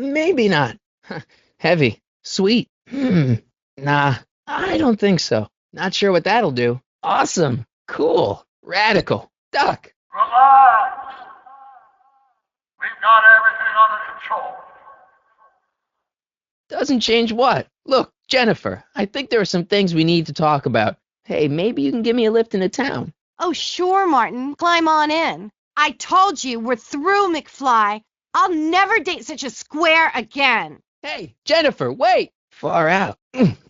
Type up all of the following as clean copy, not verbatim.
Maybe not. Heavy. Sweet. Nah, I don't think so. Not sure what that'll do. Awesome. Cool. Radical. Duck. Relax. We've got everything under control. Doesn't change what? Look, Jennifer, I think there are some things we need to talk about. Hey, maybe you can give me a lift into town. Oh, sure, Martin. Climb on in. I told you, we're through, McFly. I'll never date such a square again. Hey, Jennifer, wait! Far out.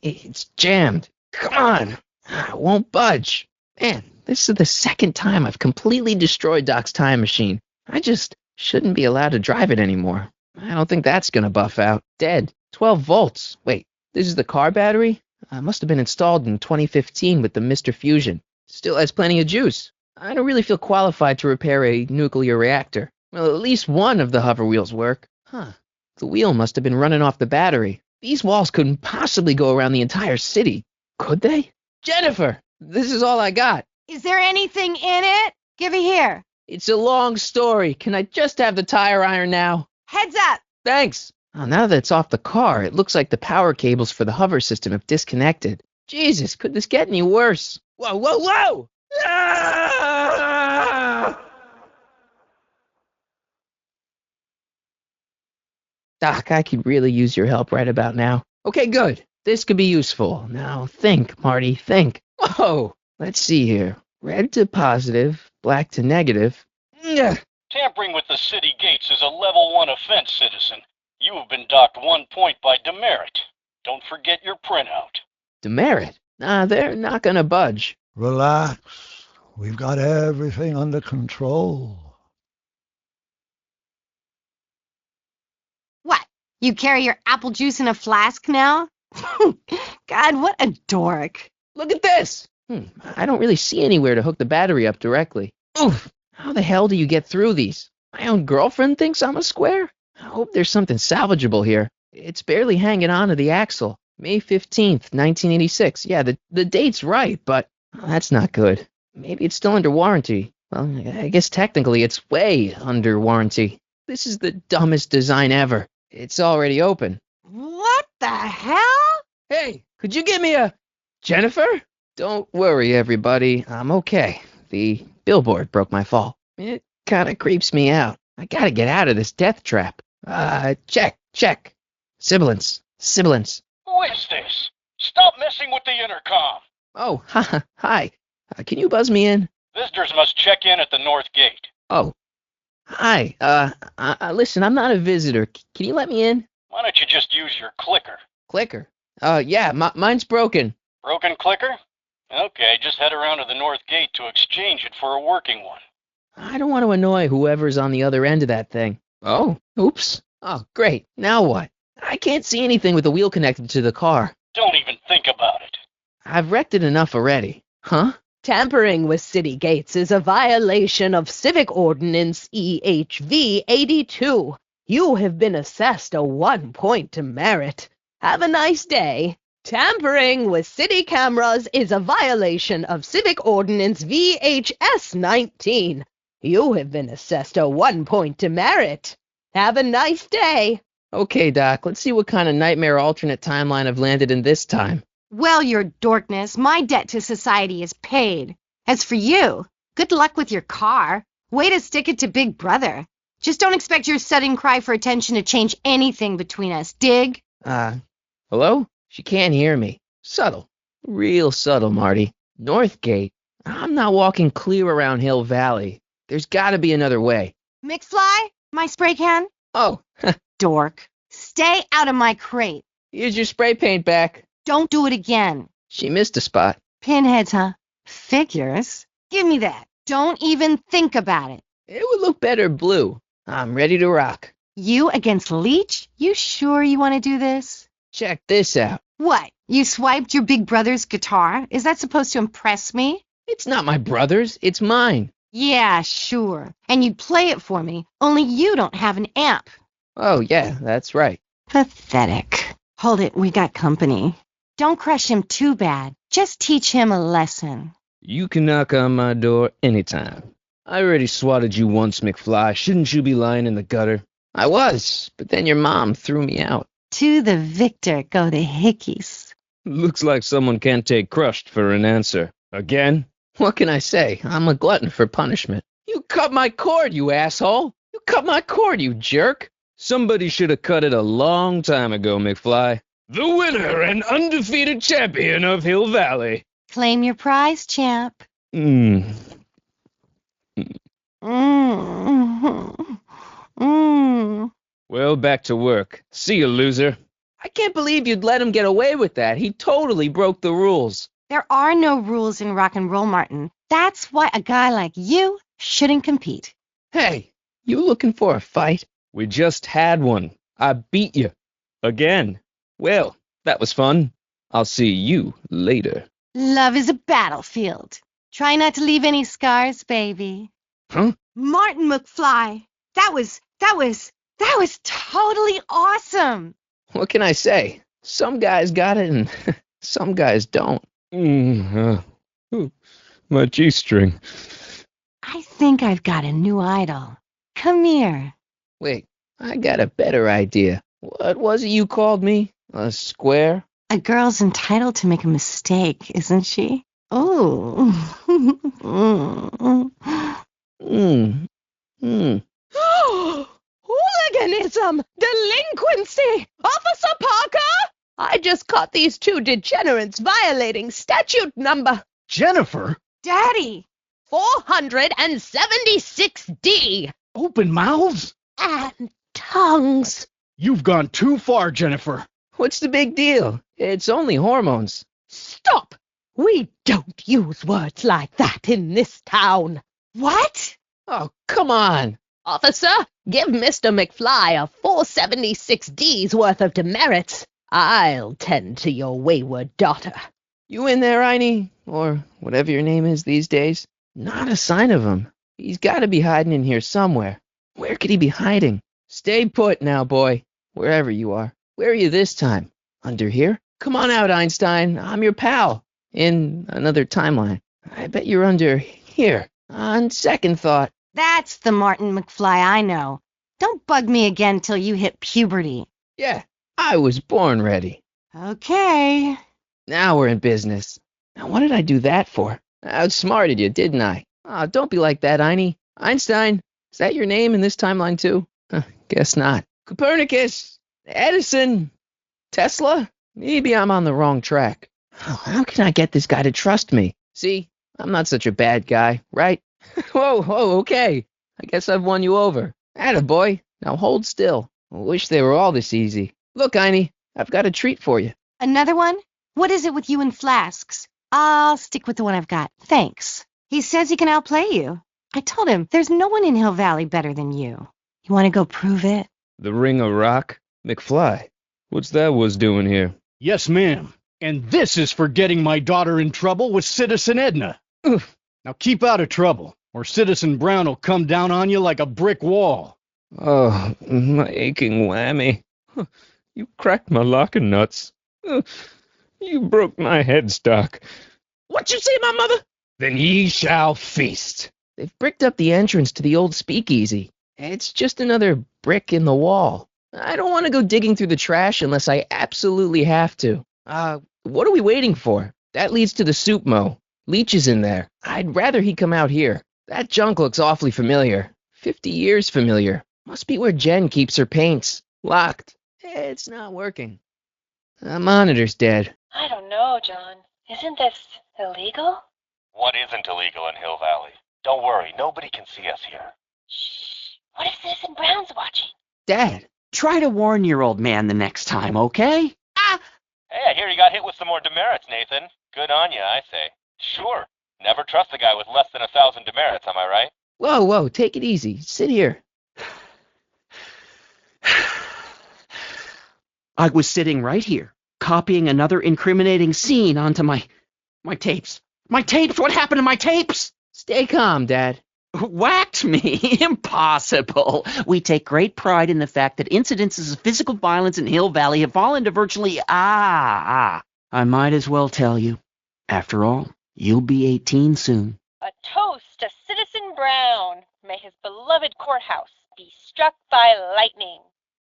It's jammed. Come on. I won't budge. Man, this is the second time I've completely destroyed Doc's time machine. I just shouldn't be allowed to drive it anymore. I don't think that's gonna buff out. Dead. 12 volts. Wait, this is the car battery? Must have been installed in 2015 with the Mr. Fusion. Still has plenty of juice. I don't really feel qualified to repair a nuclear reactor. Well, at least one of the hover wheels work. Huh. The wheel must have been running off the battery. These walls couldn't possibly go around the entire city. Could they? Jennifer, this is all I got. Is there anything in it? Give it here. It's a long story. Can I just have the tire iron now? Heads up. Thanks. Oh, now that it's off the car, it looks like the power cables for the hover system have disconnected. Jesus, could this get any worse? Whoa, whoa, whoa! Ah! Doc, I could really use your help right about now. Okay, good. This could be useful. Now think, Marty, think. Whoa! Let's see here. Red to positive, black to negative. Tampering with the city gates is a level 1 offense, citizen. You have been docked 1 point by demerit. Don't forget your printout. Demerit? Nah, they're not gonna budge. Relax. We've got everything under control. What? You carry your apple juice in a flask now? God, what a dork. Look at this! I don't really see anywhere to hook the battery up directly. Oof! How the hell do you get through these? My own girlfriend thinks I'm a square? I hope there's something salvageable here. It's barely hanging on to the axle. May 15th, 1986. Yeah, the date's right, but that's not good. Maybe it's still under warranty. Well, I guess technically it's way under warranty. This is the dumbest design ever. It's already open. What the hell? Hey, could you give me a... Jennifer? Don't worry, everybody. I'm okay. The billboard broke my fall. It kind of creeps me out. I gotta get out of this death trap. Check. Sibilance. Who is this? Stop messing with the intercom. Oh, hi. Can you buzz me in? Visitors must check in at the north gate. Oh, hi. Listen, I'm not a visitor. Can you let me in? Why don't you just use your clicker? Clicker? Yeah, mine's broken. Broken clicker? Okay, just head around to the north gate to exchange it for a working one. I don't want to annoy whoever's on the other end of that thing. Oh, oops. Oh, great. Now what? I can't see anything with the wheel connected to the car. Don't even think about it. I've wrecked it enough already. Huh? Tampering with city gates is a violation of Civic Ordinance EHV 82. You have been assessed a 1 point demerit. Have a nice day. Tampering with city cameras is a violation of Civic Ordinance VHS 19. You have been assessed a 1 point demerit. Have a nice day. Okay, Doc, let's see what kind of nightmare alternate timeline I've landed in this time. Well, your dorkness, my debt to society is paid. As for you, good luck with your car. Way to stick it to Big Brother. Just don't expect your sudden cry for attention to change anything between us, dig? Hello? She can't hear me. Subtle. Real subtle, Marty. Northgate. I'm not walking clear around Hill Valley. There's gotta be another way. McFly, my spray can? Oh, Dork. Stay out of my crate. here's your spray paint back. Don't do it again. She missed a spot. Pinheads, huh? Figures. Give me that. Don't even think about it. It would look better blue. I'm ready to rock. You against Leech? You sure you want to do this? Check this out. What? You swiped your big brother's guitar? Is that supposed to impress me? It's not my brother's, it's mine. Yeah, sure. And you'd play it for me, only you don't have an amp. Oh, yeah, that's right. Pathetic. Hold it, we got company. Don't crush him too bad. Just teach him a lesson. You can knock on my door anytime. I already swatted you once, McFly. Shouldn't you be lying in the gutter? I was, but then your mom threw me out. To the victor go the hickeys. Looks like someone can't take crushed for an answer. Again? What can I say? I'm a glutton for punishment. You cut my cord, you asshole! You cut my cord, you jerk! Somebody should have cut it a long time ago, McFly. The winner and undefeated champion of Hill Valley. Claim your prize, champ. Mmm. Mm. Mm. Well, back to work. See you, loser. I can't believe you'd let him get away with that. He totally broke the rules. There are no rules in rock and roll, Martin. That's why a guy like you shouldn't compete. Hey, you looking for a fight? We just had one. I beat you. Again. Well, that was fun. I'll see you later. Love is a battlefield. Try not to leave any scars, baby. Huh? Martin McFly, that was totally awesome. What can I say? Some guys got it and some guys don't. My G-string. I think I've got a new idol. Come here. Wait, I got a better idea. What was it you called me? A square? A girl's entitled to make a mistake, isn't she? Oh. Hooliganism! Delinquency! Officer Parker! I just caught these two degenerates violating statute number Jennifer? Daddy! 476D. Open mouths? And tongues. You've gone too far, Jennifer. What's the big deal? It's only hormones. Stop! We don't use words like that in this town. What? Oh, come on. Officer, give Mr. McFly a 476D's worth of demerits. I'll tend to your wayward daughter. You in there, Einie? Or whatever your name is these days? Not a sign of him. He's got to be hiding in here somewhere. Where could he be hiding? Stay put now, boy. Wherever you are. Where are you this time? Under here? Come on out, Einstein. I'm your pal. In another timeline. I bet you're under here. On second thought. That's the Martin McFly I know. Don't bug me again till you hit puberty. Yeah, I was born ready. Okay. Now we're in business. Now what did I do that for? I outsmarted you, didn't I? Oh, don't be like that, Einie. Einstein, is that your name in this timeline too? Guess not. Copernicus, Edison, Tesla? Maybe I'm on the wrong track. How can I get this guy to trust me? See, I'm not such a bad guy, right? Whoa, okay. I guess I've won you over. Attaboy. Now hold still. I wish they were all this easy. Look, Einie, I've got a treat for you. Another one? What is it with you and flasks? I'll stick with the one I've got. Thanks. He says he can outplay you. I told him there's no one in Hill Valley better than you. You want to go prove it? The Ring of Rock? McFly, what's that was doing here? Yes, ma'am. And this is for getting my daughter in trouble with Citizen Edna. Oof. Now keep out of trouble, or Citizen Brown will come down on you like a brick wall. Oh, my aching whammy. You cracked my locking nuts. You broke my headstock. What you say, my mother? Then ye shall feast. They've bricked up the entrance to the old speakeasy. It's just another brick in the wall. I don't want to go digging through the trash unless I absolutely have to. What are we waiting for? That leads to the soup mo. Leech is in there. I'd rather he come out here. That junk looks awfully familiar. 50 years familiar. Must be where Jen keeps her paints. Locked. It's not working. The monitor's dead. I don't know, John. Isn't this illegal? What isn't illegal in Hill Valley? Don't worry, nobody can see us here. Shh. What if Citizen Brown's watching? Dad, try to warn your old man the next time, okay? Hey, I hear you got hit with some more demerits, Nathan. Good on you, I say. Sure. Never trust a guy with less than 1,000 demerits, am I right? Whoa, take it easy. Sit here. I was sitting right here, copying another incriminating scene onto my tapes. My tapes? What happened to my tapes? Stay calm, Dad. Whacked me? Impossible. We take great pride in the fact that incidences of physical violence in Hill Valley have fallen to virtually... I might as well tell you. After all, you'll be 18 soon. A toast to Citizen Brown. May his beloved courthouse be struck by lightning.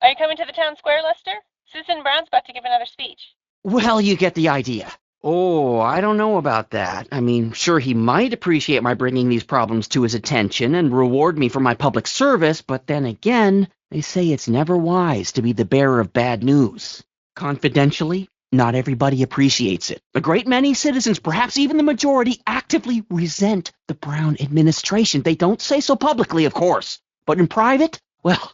Are you coming to the town square, Lester? Citizen Brown's about to give another speech. Well, you get the idea. Oh, I don't know about that. I mean, sure, he might appreciate my bringing these problems to his attention and reward me for my public service, but then again, they say it's never wise to be the bearer of bad news. Confidentially, not everybody appreciates it. A great many citizens, perhaps even the majority, actively resent the Brown administration. They don't say so publicly, of course, but in private, well,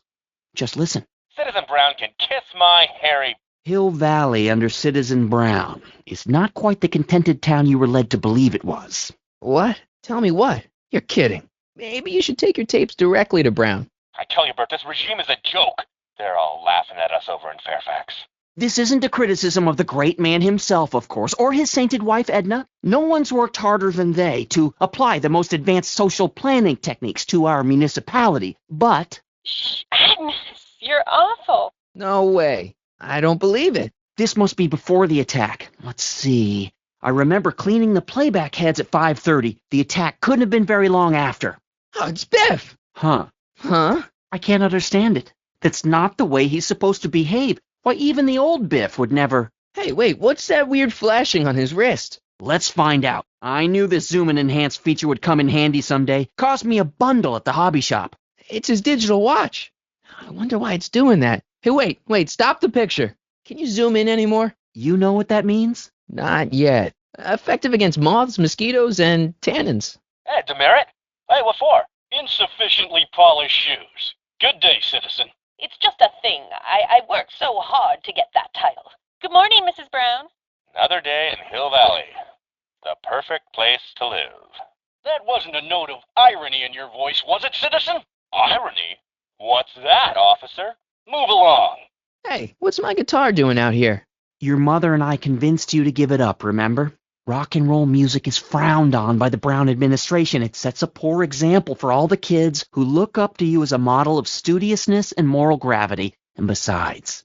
just listen. Citizen Brown can kiss my hairy... Hill Valley under Citizen Brown is not quite the contented town you were led to believe it was. What? Tell me what? You're kidding. Maybe you should take your tapes directly to Brown. I tell you, Bert, this regime is a joke. They're all laughing at us over in Fairfax. This isn't a criticism of the great man himself, of course, or his sainted wife, Edna. No one's worked harder than they to apply the most advanced social planning techniques to our municipality, but... Shh, Agnes, you're awful. No way. I don't believe it. This must be before the attack. Let's see. I remember cleaning the playback heads at 5:30. The attack couldn't have been very long after. Oh, it's Biff. Huh. Huh? I can't understand it. That's not the way he's supposed to behave. Why, even the old Biff would never... Hey, wait, what's that weird flashing on his wrist? Let's find out. I knew this zoom and enhance feature would come in handy someday. Cost me a bundle at the hobby shop. It's his digital watch. I wonder why it's doing that. Hey, wait, stop the picture. Can you zoom in anymore? You know what that means? Not yet. Effective against moths, mosquitoes, and tannins. Hey, Demerit. Hey, what for? Insufficiently polished shoes. Good day, citizen. It's just a thing. I worked so hard to get that title. Good morning, Mrs. Brown. Another day in Hill Valley. The perfect place to live. That wasn't a note of irony in your voice, was it, citizen? Irony? What's that, officer? Move along. Hey, what's my guitar doing out here? Your mother and I convinced you to give it up, remember? Rock and roll music is frowned on by the Brown administration. It sets a poor example for all the kids who look up to you as a model of studiousness and moral gravity. And besides,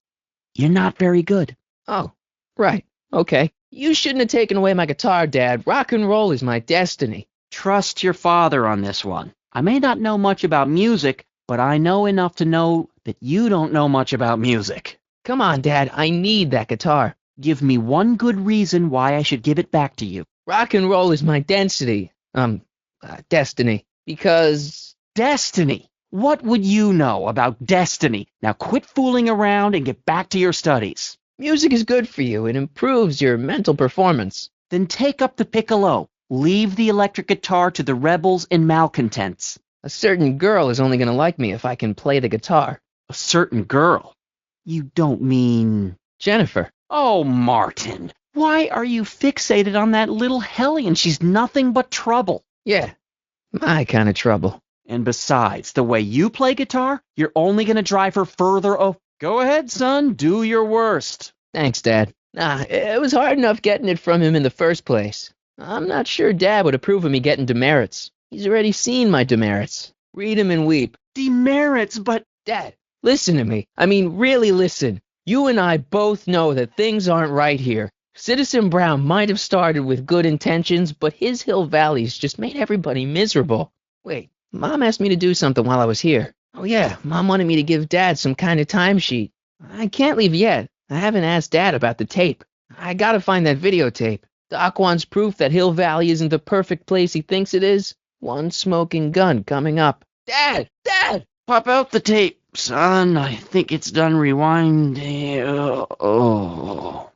you're not very good. Oh, right. Okay. You shouldn't have taken away my guitar, Dad. Rock and roll is my destiny. Trust your father on this one. I may not know much about music, but I know enough to know that you don't know much about music. Come on, Dad. I need that guitar. Give me one good reason why I should give it back to you. Rock and roll is my destiny. Because... Destiny? What would you know about destiny? Now quit fooling around and get back to your studies. Music is good for you. It improves your mental performance. Then take up the piccolo. Leave the electric guitar to the rebels and malcontents. A certain girl is only going to like me if I can play the guitar. A certain girl? You don't mean... Jennifer. Oh, Martin. Why are you fixated on that little hellion? She's nothing but trouble. Yeah, my kind of trouble. And besides, the way you play guitar, you're only going to drive her further Go ahead, son. Do your worst. Thanks, Dad. It was hard enough getting it from him in the first place. I'm not sure Dad would approve of me getting demerits. He's already seen my demerits. Read 'em and weep. Demerits, but... Dad, listen to me. I mean, really listen. You and I both know that things aren't right here. Citizen Brown might have started with good intentions, but his Hill Valley's just made everybody miserable. Wait, Mom asked me to do something while I was here. Oh yeah, Mom wanted me to give Dad some kind of timesheet. I can't leave yet. I haven't asked Dad about the tape. I gotta find that videotape. Doc wants proof that Hill Valley isn't the perfect place he thinks it is. One smoking gun coming up. Dad! Dad! Pop out the tape, son. I think it's done rewinding. Oh.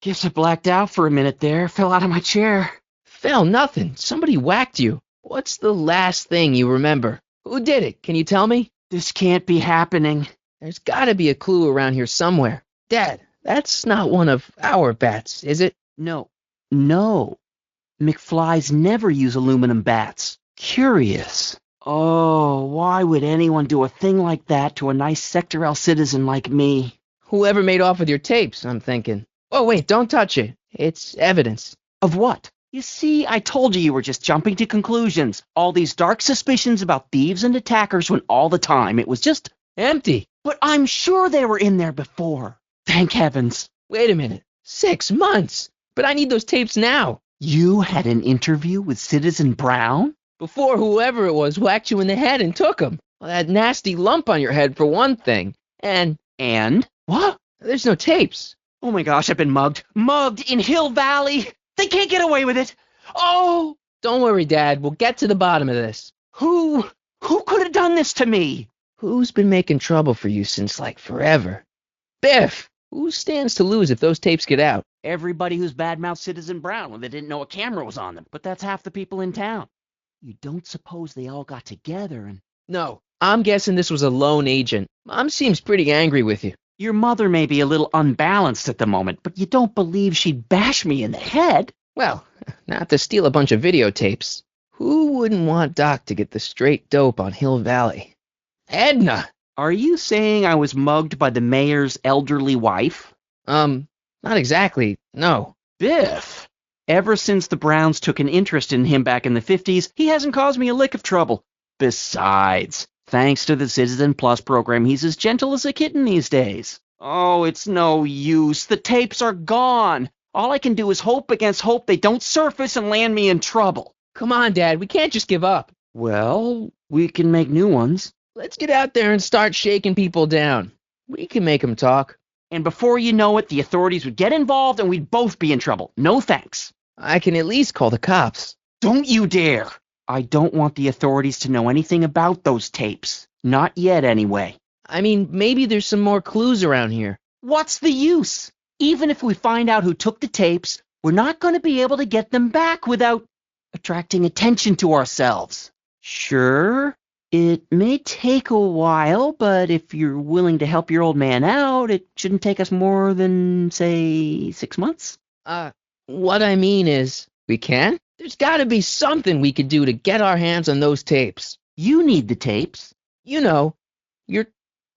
Guess I blacked out for a minute there. Fell out of my chair. Fell nothing. Somebody whacked you. What's the last thing you remember? Who did it? Can you tell me? This can't be happening. There's gotta be a clue around here somewhere. Dad, that's not one of our bats, is it? No. McFlys never use aluminum bats. Curious. Oh, why would anyone do a thing like that to a nice Sector L citizen like me? Whoever made off with your tapes, I'm thinking. Oh, wait, don't touch it. It's evidence. Of what? You see, I told you were just jumping to conclusions. All these dark suspicions about thieves and attackers when all the time it was just empty. But I'm sure they were in there before. Thank heavens. Wait a minute. 6 months? But I need those tapes now. You had an interview with Citizen Brown? Before whoever it was whacked you in the head and took them. Well, that nasty lump on your head for one thing. And What? there's no tapes. Oh my gosh, I've been mugged. Mugged in Hill Valley! They can't get away with it! Oh! Don't worry, Dad. We'll get to the bottom of this. Who could have done this to me? Who's been making trouble for you since, like, forever? Biff! Who stands to lose if those tapes get out? Everybody who's badmouthed Citizen Brown when they didn't know a camera was on them, but that's half the people in town. You don't suppose they all got together and... No. I'm guessing this was a lone agent. Mom seems pretty angry with you. Your mother may be a little unbalanced at the moment, but you don't believe she'd bash me in the head? Well, not to steal a bunch of videotapes. Who wouldn't want Doc to get the straight dope on Hill Valley? Edna! Are you saying I was mugged by the mayor's elderly wife? Not exactly, no. Biff! Ever since the Browns took an interest in him back in the 50s, he hasn't caused me a lick of trouble. Besides, thanks to the Citizen Plus program, he's as gentle as a kitten these days. Oh, it's no use. The tapes are gone. All I can do is hope against hope they don't surface and land me in trouble. Come on, Dad, we can't just give up. Well, we can make new ones. Let's get out there and start shaking people down. We can make them talk. And before you know it, the authorities would get involved and we'd both be in trouble. No thanks. I can at least call the cops. Don't you dare! I don't want the authorities to know anything about those tapes. Not yet, anyway. I mean, maybe there's some more clues around here. What's the use? Even if we find out who took the tapes, we're not going to be able to get them back without attracting attention to ourselves. Sure, it may take a while, but if you're willing to help your old man out, it shouldn't take us more than, say, 6 months. What I mean is, we can? There's gotta be something we could do to get our hands on those tapes. You need the tapes. You know, your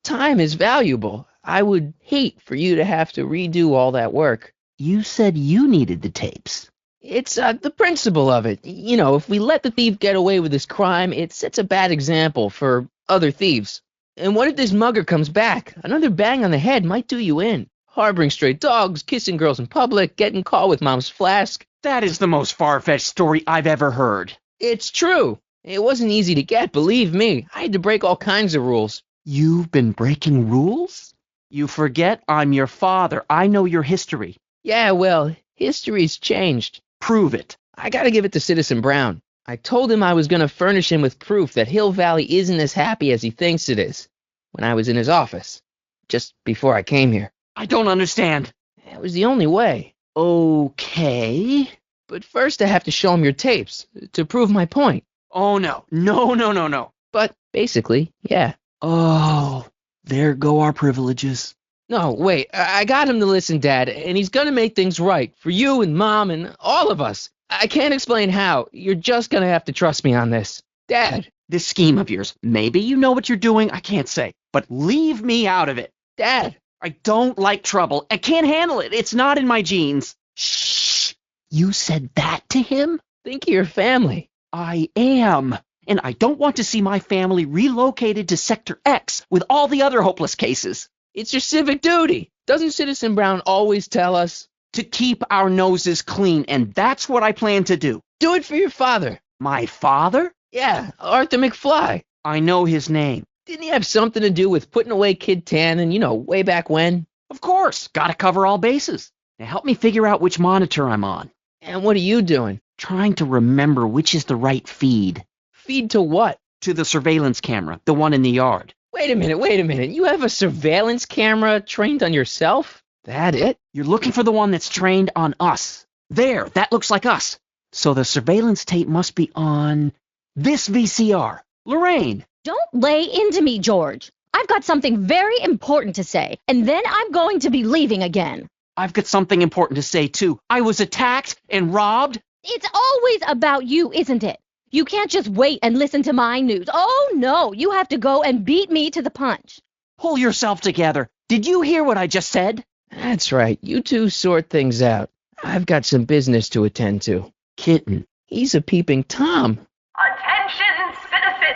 time is valuable. I would hate for you to have to redo all that work. You said you needed the tapes. It's the principle of it. You know, if we let the thief get away with his crime, it sets a bad example for other thieves. And what if this mugger comes back? Another bang on the head might do you in. Harboring stray dogs, kissing girls in public, getting caught with mom's flask. That is the most far-fetched story I've ever heard. It's true. It wasn't easy to get, believe me. I had to break all kinds of rules. You've been breaking rules? You forget I'm your father. I know your history. Yeah, well, history's changed. Prove it. I gotta give it to Citizen Brown. I told him I was gonna furnish him with proof that Hill Valley isn't as happy as he thinks it is when I was in his office, just before I came here. I don't understand. It was the only way. Okay. But first I have to show him your tapes to prove my point. Oh, no. No. But basically, yeah. Oh, there go our privileges. No, wait, I got him to listen, Dad, and he's gonna make things right for you and Mom and all of us. I can't explain how. You're just gonna have to trust me on this. Dad! This scheme of yours, maybe you know what you're doing, I can't say. But leave me out of it. Dad! I don't like trouble. I can't handle it. It's not in my genes. Shh! You said that to him? Think of your family. I am. And I don't want to see my family relocated to Sector X with all the other hopeless cases. It's your civic duty. Doesn't Citizen Brown always tell us? To keep our noses clean, and that's what I plan to do. Do it for your father. My father? Yeah, Arthur McFly. I know his name. Didn't he have something to do with putting away Kid Tannen, way back when? Of course. Gotta cover all bases. Now help me figure out which monitor I'm on. And what are you doing? Trying to remember which is the right feed. Feed to what? To the surveillance camera, the one in the yard. Wait a minute. You have a surveillance camera trained on yourself? That it? You're looking for the one that's trained on us. There, that looks like us. So the surveillance tape must be on this VCR. Lorraine! Don't lay into me, George. I've got something very important to say, and then I'm going to be leaving again. I've got something important to say, too. I was attacked and robbed. It's always about you, isn't it? You can't just wait and listen to my news. Oh, no, you have to go and beat me to the punch. Pull yourself together. Did you hear what I just said? That's right. You two sort things out. I've got some business to attend to. Kitten. He's a peeping Tom. Attention, citizen!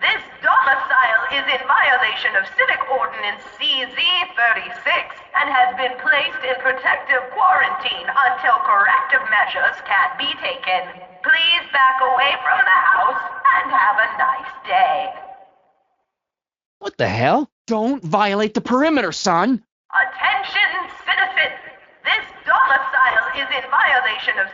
This domicile is in violation of Civic Ordinance CZ-36 and has been placed in protective quarantine until corrective measures can be taken. Please back away from the house and have a nice day. What the hell? Don't violate the perimeter, son. Attention, citizen! This domicile is in violation of...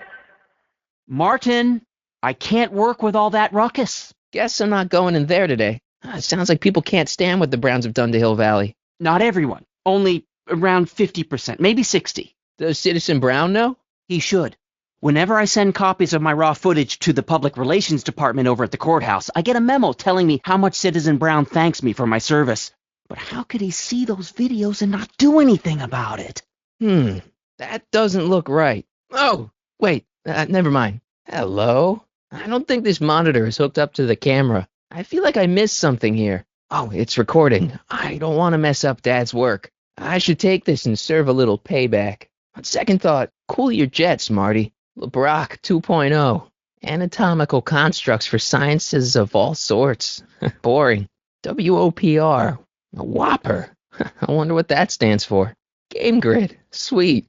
Martin, I can't work with all that ruckus. Guess I'm not going in there today. It sounds like people can't stand what the Browns have done to Hill Valley. Not everyone. Only around 50%, maybe 60. Does Citizen Brown know? He should. Whenever I send copies of my raw footage to the Public Relations Department over at the courthouse, I get a memo telling me how much Citizen Brown thanks me for my service. But how could he see those videos and not do anything about it? That doesn't look right. Oh, wait, never mind. Hello? I don't think this monitor is hooked up to the camera. I feel like I missed something here. Oh, it's recording. I don't want to mess up Dad's work. I should take this and serve a little payback. On second thought, cool your jets, Marty. LeBrock 2.0. Anatomical constructs for sciences of all sorts. Boring. WOPR. A Whopper. I wonder what that stands for. Game Grid. Sweet.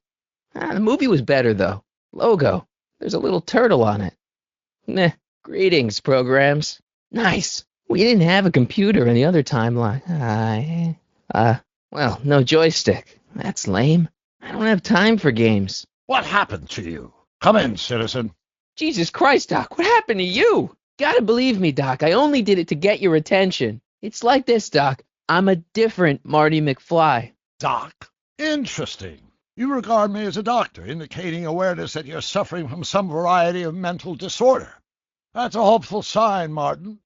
The movie was better, though. Logo. There's a little turtle on it. Meh. Greetings, programs. Nice. We didn't have a computer in the other timeline. Well, no joystick. That's lame. I don't have time for games. What happened to you? Come in, citizen. Jesus Christ, Doc, what happened to you? Gotta believe me, Doc. I only did it to get your attention. It's like this, Doc. I'm a different Marty McFly. Doc? Interesting. You regard me as a doctor, indicating awareness that you're suffering from some variety of mental disorder. That's a hopeful sign, Martin.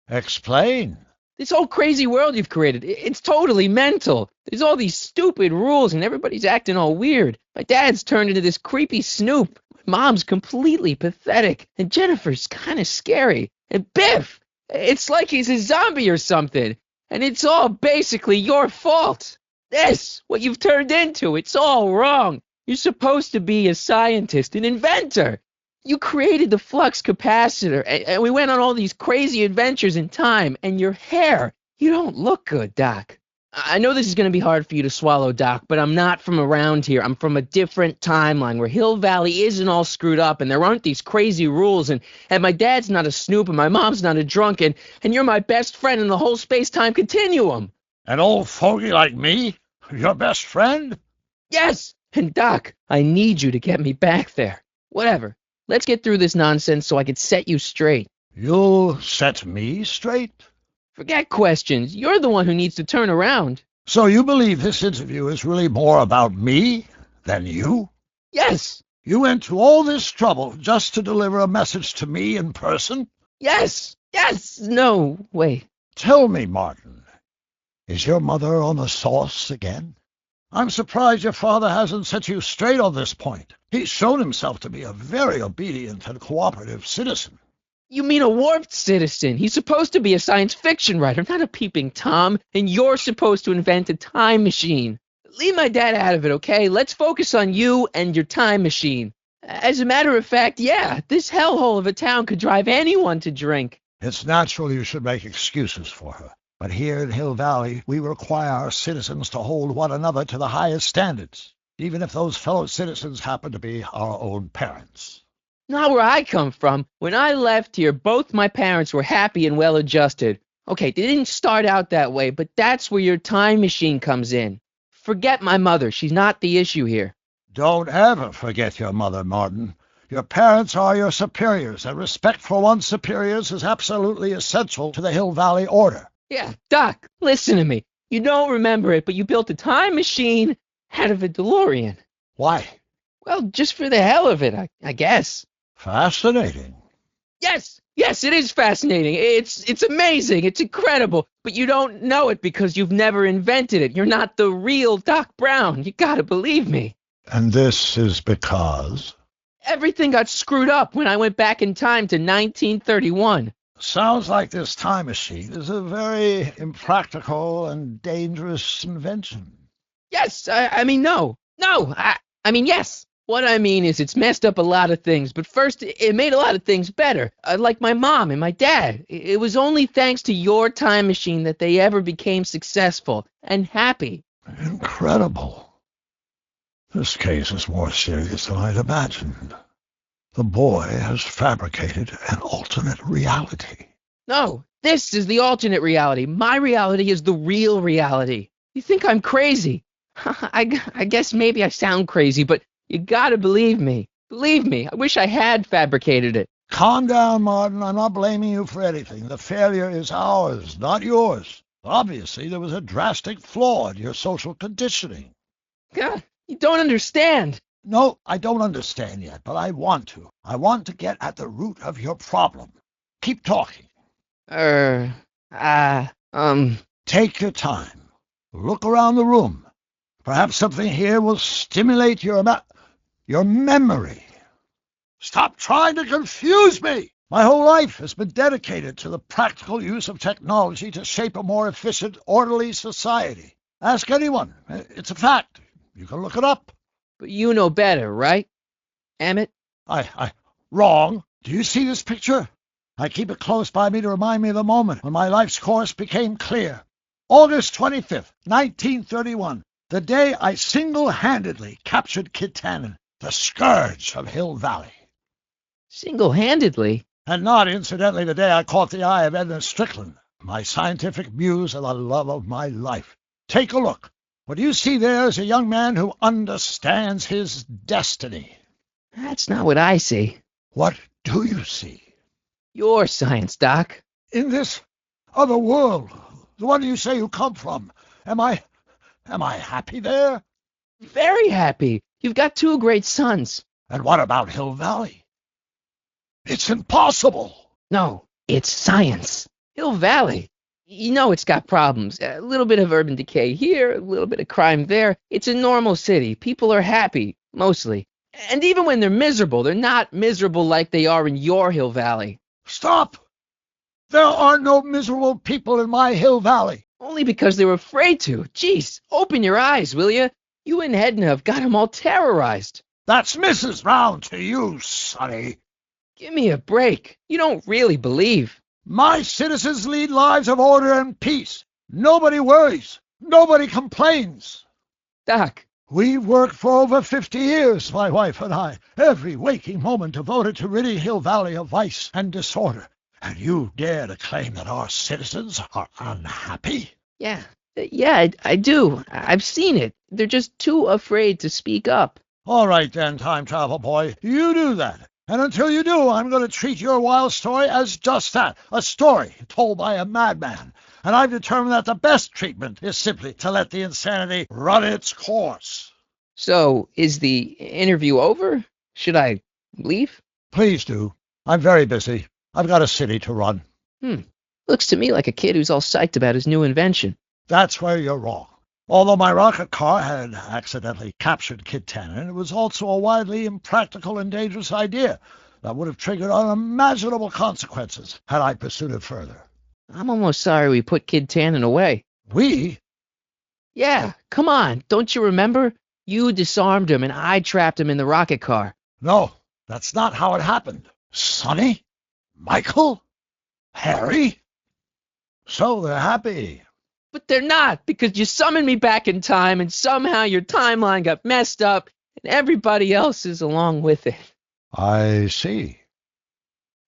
Explain. This whole crazy world you've created, it's totally mental. There's all these stupid rules and everybody's acting all weird. My dad's turned into this creepy snoop. My mom's completely pathetic. And Jennifer's kind of scary. And Biff, it's like he's a zombie or something. And it's all basically your fault. This, what you've turned into, it's all wrong. You're supposed to be a scientist, an inventor. You created the flux capacitor, and we went on all these crazy adventures in time, and your hair, you don't look good, Doc. I know this is going to be hard for you to swallow, Doc, but I'm not from around here. I'm from a different timeline where Hill Valley isn't all screwed up, and there aren't these crazy rules, and my dad's not a snoop, and my mom's not a drunk, and you're my best friend in the whole space-time continuum. An old fogey like me? Your best friend? Yes, and Doc, I need you to get me back there. Whatever. Let's get through this nonsense so I can set you straight. You'll set me straight? Forget questions. You're the one who needs to turn around. So you believe this interview is really more about me than you? Yes. You went to all this trouble just to deliver a message to me in person? Yes. Yes. No, wait. Tell me, Martin, is your mother on the sauce again? I'm surprised your father hasn't set you straight on this point. He's shown himself to be a very obedient and cooperative citizen. You mean a warped citizen? He's supposed to be a science fiction writer, not a peeping Tom, and you're supposed to invent a time machine. Leave my dad out of it, okay? Let's focus on you and your time machine. As a matter of fact, yeah, this hellhole of a town could drive anyone to drink. It's natural you should make excuses for her. But here in Hill Valley, we require our citizens to hold one another to the highest standards, even if those fellow citizens happen to be our own parents. Not where I come from. When I left here, both my parents were happy and well-adjusted. Okay, they didn't start out that way, but that's where your time machine comes in. Forget my mother. She's not the issue here. Don't ever forget your mother, Martin. Your parents are your superiors, and respect for one's superiors is absolutely essential to the Hill Valley order. Yeah, Doc, listen to me. You don't remember it, but you built a time machine out of a DeLorean. Why? Well, just for the hell of it, I guess. Fascinating. Yes, it is fascinating. It's amazing. It's incredible. But you don't know it because you've never invented it. You're not the real Doc Brown. You gotta believe me. And this is because? Everything got screwed up when I went back in time to 1931. Sounds like this time machine is a very impractical and dangerous invention. Yes, I mean, no. I mean, yes. What I mean is it's messed up a lot of things, but first, it made a lot of things better, like my mom and my dad. It was only thanks to your time machine that they ever became successful and happy. Incredible. This case is more serious than I'd imagined. The boy has fabricated an alternate reality. No, This is the alternate reality. My reality is the real reality. You think I'm crazy? I guess maybe I sound crazy, but you gotta believe me. Believe me, I wish I had fabricated it. Calm down, Martin. I'm not blaming you for anything. The failure is ours, not yours. Obviously, there was a drastic flaw in your social conditioning. God, you don't understand. No, I don't understand yet, but I want to. I want to get at the root of your problem. Keep talking. Take your time. Look around the room. Perhaps something here will stimulate your memory. Stop trying to confuse me! My whole life has been dedicated to the practical use of technology to shape a more efficient, orderly society. Ask anyone. It's a fact. You can look it up. But you know better, right, Emmett? Wrong. Do you see this picture? I keep it close by me to remind me of the moment when my life's course became clear. August 25th, 1931, the day I single-handedly captured Kid Tannen, the scourge of Hill Valley. Single-handedly? And not, incidentally, the day I caught the eye of Edna Strickland, my scientific muse and the love of my life. Take a look. What you see there is a young man who understands his destiny. That's not what I see. What do you see? Your science, Doc. In this other world, the one you say you come from, am I happy there? Very happy. You've got 2 great sons. And what about Hill Valley? It's impossible. No, it's science. Hill Valley. You know it's got problems. A little bit of urban decay here, a little bit of crime there. It's a normal city. People are happy, mostly. And even when they're miserable, they're not miserable like they are in your Hill Valley. Stop! There are no miserable people in my Hill Valley. Only because they were afraid to. Jeez, open your eyes, will you? You and Edna have got them all terrorized. That's Mrs. Brown to you, Sonny. Give me a break. You don't really believe. My citizens lead lives of order and peace. Nobody worries. Nobody complains. Doc. We've worked for over 50 years, my wife and I, every waking moment devoted to ridding Hill Valley of vice and disorder. And you dare to claim that our citizens are unhappy? Yeah, I do. I've seen it. They're just too afraid to speak up. All right then, time travel boy. You do that. And until you do, I'm going to treat your wild story as just that, a story told by a madman. And I've determined that the best treatment is simply to let the insanity run its course. So, is the interview over? Should I leave? Please do. I'm very busy. I've got a city to run. Looks to me like a kid who's all psyched about his new invention. That's where you're wrong. Although my rocket car had accidentally captured Kid Tannen, it was also a widely impractical and dangerous idea that would have triggered unimaginable consequences had I pursued it further. I'm almost sorry we put Kid Tannen away. We? Yeah, come on. Don't you remember? You disarmed him and I trapped him in the rocket car. No, that's not how it happened. Sonny? Michael? Harry? So they're happy. But they're not, because you summoned me back in time and somehow your timeline got messed up and everybody else is along with it. I see.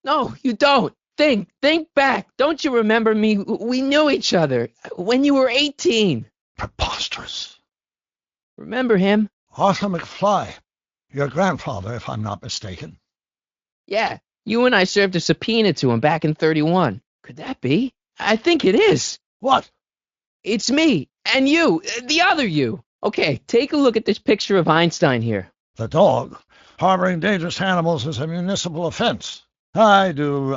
No, you don't. Think back. Don't you remember me? We knew each other when you were 18. Preposterous. Remember him? Arthur McFly. Your grandfather, if I'm not mistaken. Yeah, you and I served a subpoena to him back in 31. Could that be? I think it is. What? It's me, and you, the other you. Okay, take a look at this picture of Einstein here. The dog. Harboring dangerous animals is a municipal offense. I do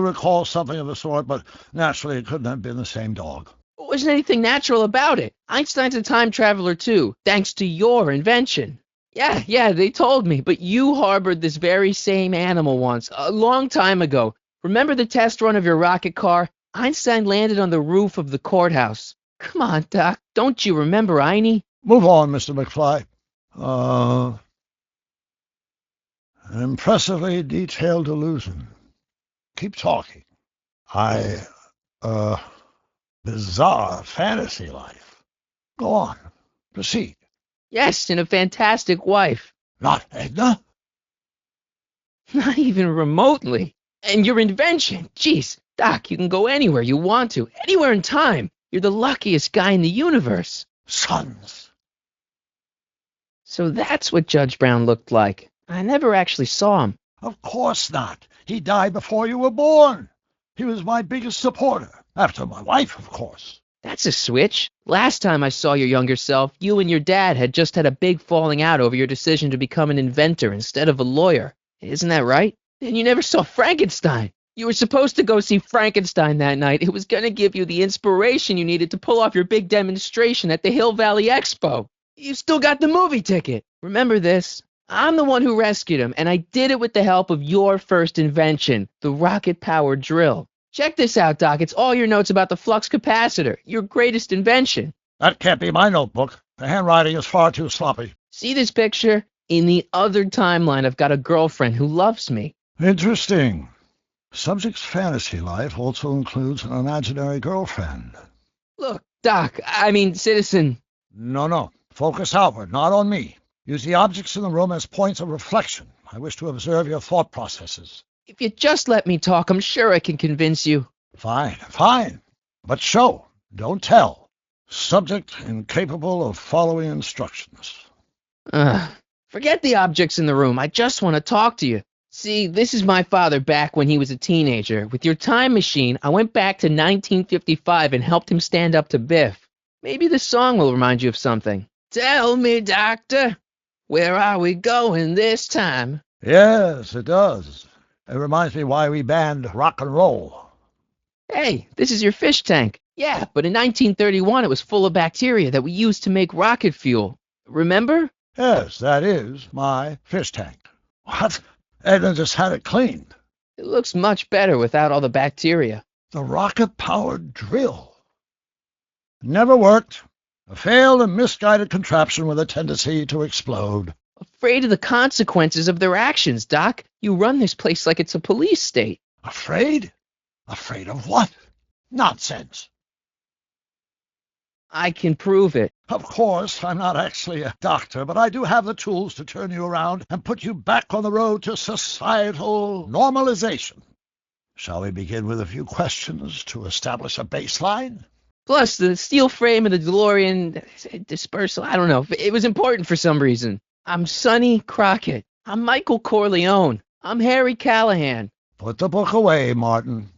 recall something of the sort, but naturally it couldn't have been the same dog. There wasn't anything natural about it. Einstein's a time traveler too, thanks to your invention. Yeah, they told me, but you harbored this very same animal once, a long time ago. Remember the test run of your rocket car? Einstein landed on the roof of the courthouse. Come on, Doc, don't you remember Einie? Move on, Mr. McFly. An impressively detailed illusion. Keep talking. Bizarre fantasy life. Go on. Proceed. Yes, and a fantastic wife. Not Edna? Not even remotely. And your invention, jeez, Doc, you can go anywhere you want to, anywhere in time. You're the luckiest guy in the universe. Sons. So that's what Judge Brown looked like. I never actually saw him. Of course not. He died before you were born. He was my biggest supporter, after my wife, of course. That's a switch. Last time I saw your younger self, you and your dad had just had a big falling out over your decision to become an inventor instead of a lawyer. Isn't that right? And you never saw Frankenstein. You were supposed to go see Frankenstein that night. It was going to give you the inspiration you needed to pull off your big demonstration at the Hill Valley Expo. You still got the movie ticket. Remember this. I'm the one who rescued him, and I did it with the help of your first invention, the rocket-powered drill. Check this out, Doc. It's all your notes about the flux capacitor, your greatest invention. That can't be my notebook. The handwriting is far too sloppy. See this picture? In the other timeline, I've got a girlfriend who loves me. Interesting. Subject's fantasy life also includes an imaginary girlfriend. Look, Doc, Citizen. No. Focus outward, not on me. Use the objects in the room as points of reflection. I wish to observe your thought processes. If you just let me talk, I'm sure I can convince you. Fine. But show, don't tell. Subject incapable of following instructions. Forget the objects in the room. I just want to talk to you. See, this is my father back when he was a teenager. With your time machine, I went back to 1955 and helped him stand up to Biff. Maybe this song will remind you of something. Tell me, doctor, where are we going this time? Yes, it does. It reminds me why we banned rock and roll. Hey, this is your fish tank. Yeah, but in 1931 it was full of bacteria that we used to make rocket fuel. Remember? Yes, that is my fish tank. What? Edna just had it cleaned. It looks much better without all the bacteria. The rocket-powered drill. Never worked. A failed and misguided contraption with a tendency to explode. Afraid of the consequences of their actions, Doc. You run this place like it's a police state. Afraid? Afraid of what? Nonsense. I can prove it. Of course, I'm not actually a doctor, but I do have the tools to turn you around and put you back on the road to societal normalization. Shall we begin with a few questions to establish a baseline? Plus, the steel frame of the DeLorean dispersal, I don't know. It was important for some reason. I'm Sonny Crockett. I'm Michael Corleone. I'm Harry Callahan. Put the book away, Martin.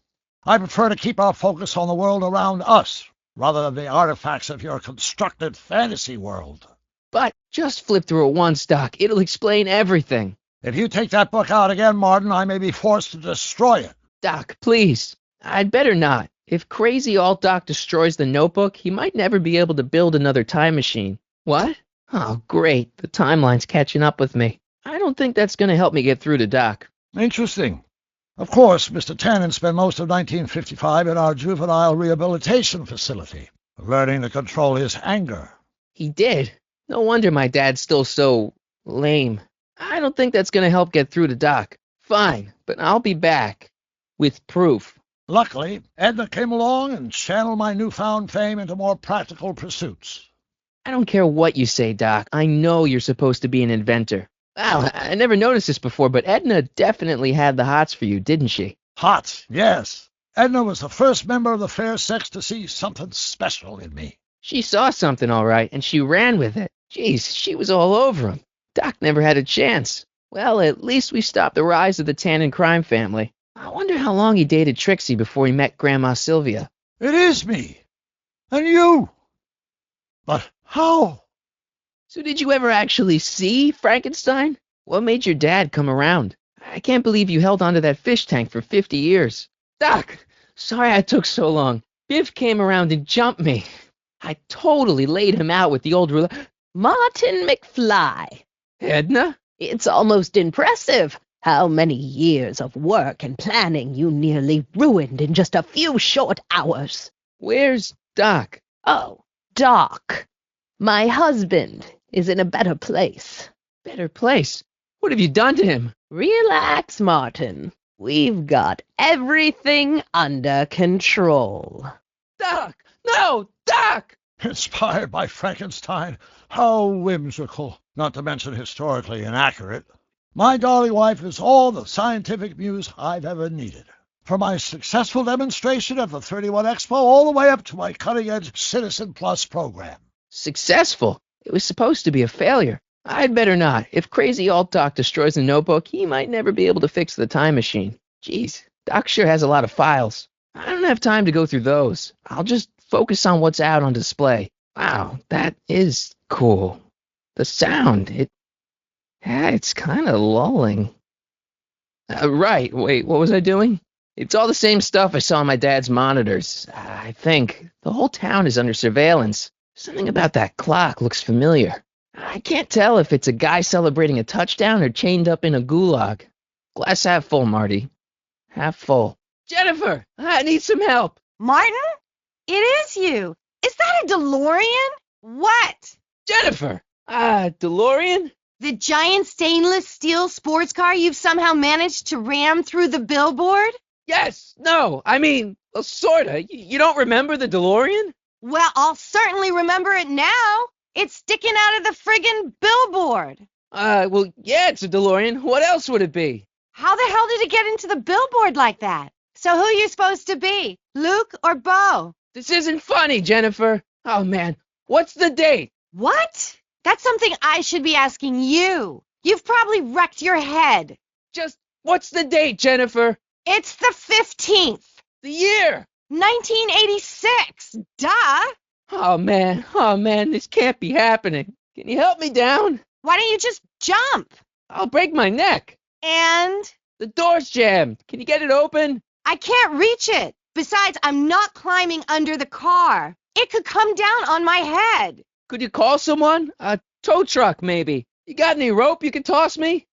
I prefer to keep our focus on the world around us, rather than the artifacts of your constructed fantasy world. But just flip through it once, Doc. It'll explain everything. If you take that book out again, Martin, I may be forced to destroy it. Doc, please. I'd better not. If crazy Alt-Doc destroys the notebook, he might never be able to build another time machine. What? Oh, great. The timeline's catching up with me. I don't think that's going to help me get through to Doc. Interesting. Of course, Mr. Tannen spent most of 1955 in our juvenile rehabilitation facility, learning to control his anger. He did. No wonder my dad's still so lame. I don't think that's going to help get through to Doc. Fine, but I'll be back. With proof. Luckily, Edna came along and channeled my newfound fame into more practical pursuits. I don't care what you say, Doc. I know you're supposed to be an inventor. Wow, I never noticed this before, but Edna definitely had the hots for you, didn't she? Hots, yes. Edna was the first member of the fair sex to see something special in me. She saw something all right, and she ran with it. Jeez, she was all over him. Doc never had a chance. Well, at least we stopped the rise of the Tannen crime family. I wonder how long he dated Trixie before he met Grandma Sylvia. It is me. And you. But how? So did you ever actually see Frankenstein? What made your dad come around? I can't believe you held onto that fish tank for 50 years. Doc, sorry I took so long. Biff came around and jumped me. I totally laid him out with the old ruler. Martin McFly. Edna? It's almost impressive how many years of work and planning you nearly ruined in just a few short hours. Where's Doc? Oh, Doc. My husband is in a better place. Better place? What have you done to him? Relax, Martin. We've got everything under control. Doc! No! Doc! Inspired by Frankenstein? How whimsical, not to mention historically inaccurate. My darling wife is all the scientific muse I've ever needed. From my successful demonstration at the 31 Expo all the way up to my cutting-edge Citizen Plus program. Successful? It was supposed to be a failure. I'd better not. If Crazy Alt Doc destroys the notebook, he might never be able to fix the time machine. Jeez, Doc sure has a lot of files. I don't have time to go through those. I'll just focus on what's out on display. Wow, that is cool. The sound, it's kind of lulling. Right, wait, what was I doing? It's all the same stuff I saw on my dad's monitors. I think. The whole town is under surveillance. Something about that clock looks familiar. I can't tell if it's a guy celebrating a touchdown or chained up in a gulag. Glass half full, Marty. Half full. Jennifer, I need some help. Martin? It is you. Is that a DeLorean? What? Jennifer! DeLorean? The giant stainless steel sports car you've somehow managed to ram through the billboard? Yes, no, I mean, well, sorta. You don't remember the DeLorean? Well, I'll certainly remember it now. It's sticking out of the friggin' billboard. Well, yeah, it's a DeLorean. What else would it be? How the hell did it get into the billboard like that? So who are you supposed to be? Luke or Bo? This isn't funny, Jennifer. Oh, man. What's the date? What? That's something I should be asking you. You've probably wrecked your head. Just, what's the date, Jennifer? It's the 15th. The year? 1986. Duh. Oh, man, this can't be happening. Can you help me down? Why don't you just jump? I'll break my neck. And? The door's jammed. Can you get it open? I can't reach it. Besides, I'm not climbing under the car. It could come down on my head. Could you call someone? A tow truck, maybe. You got any rope you can toss me?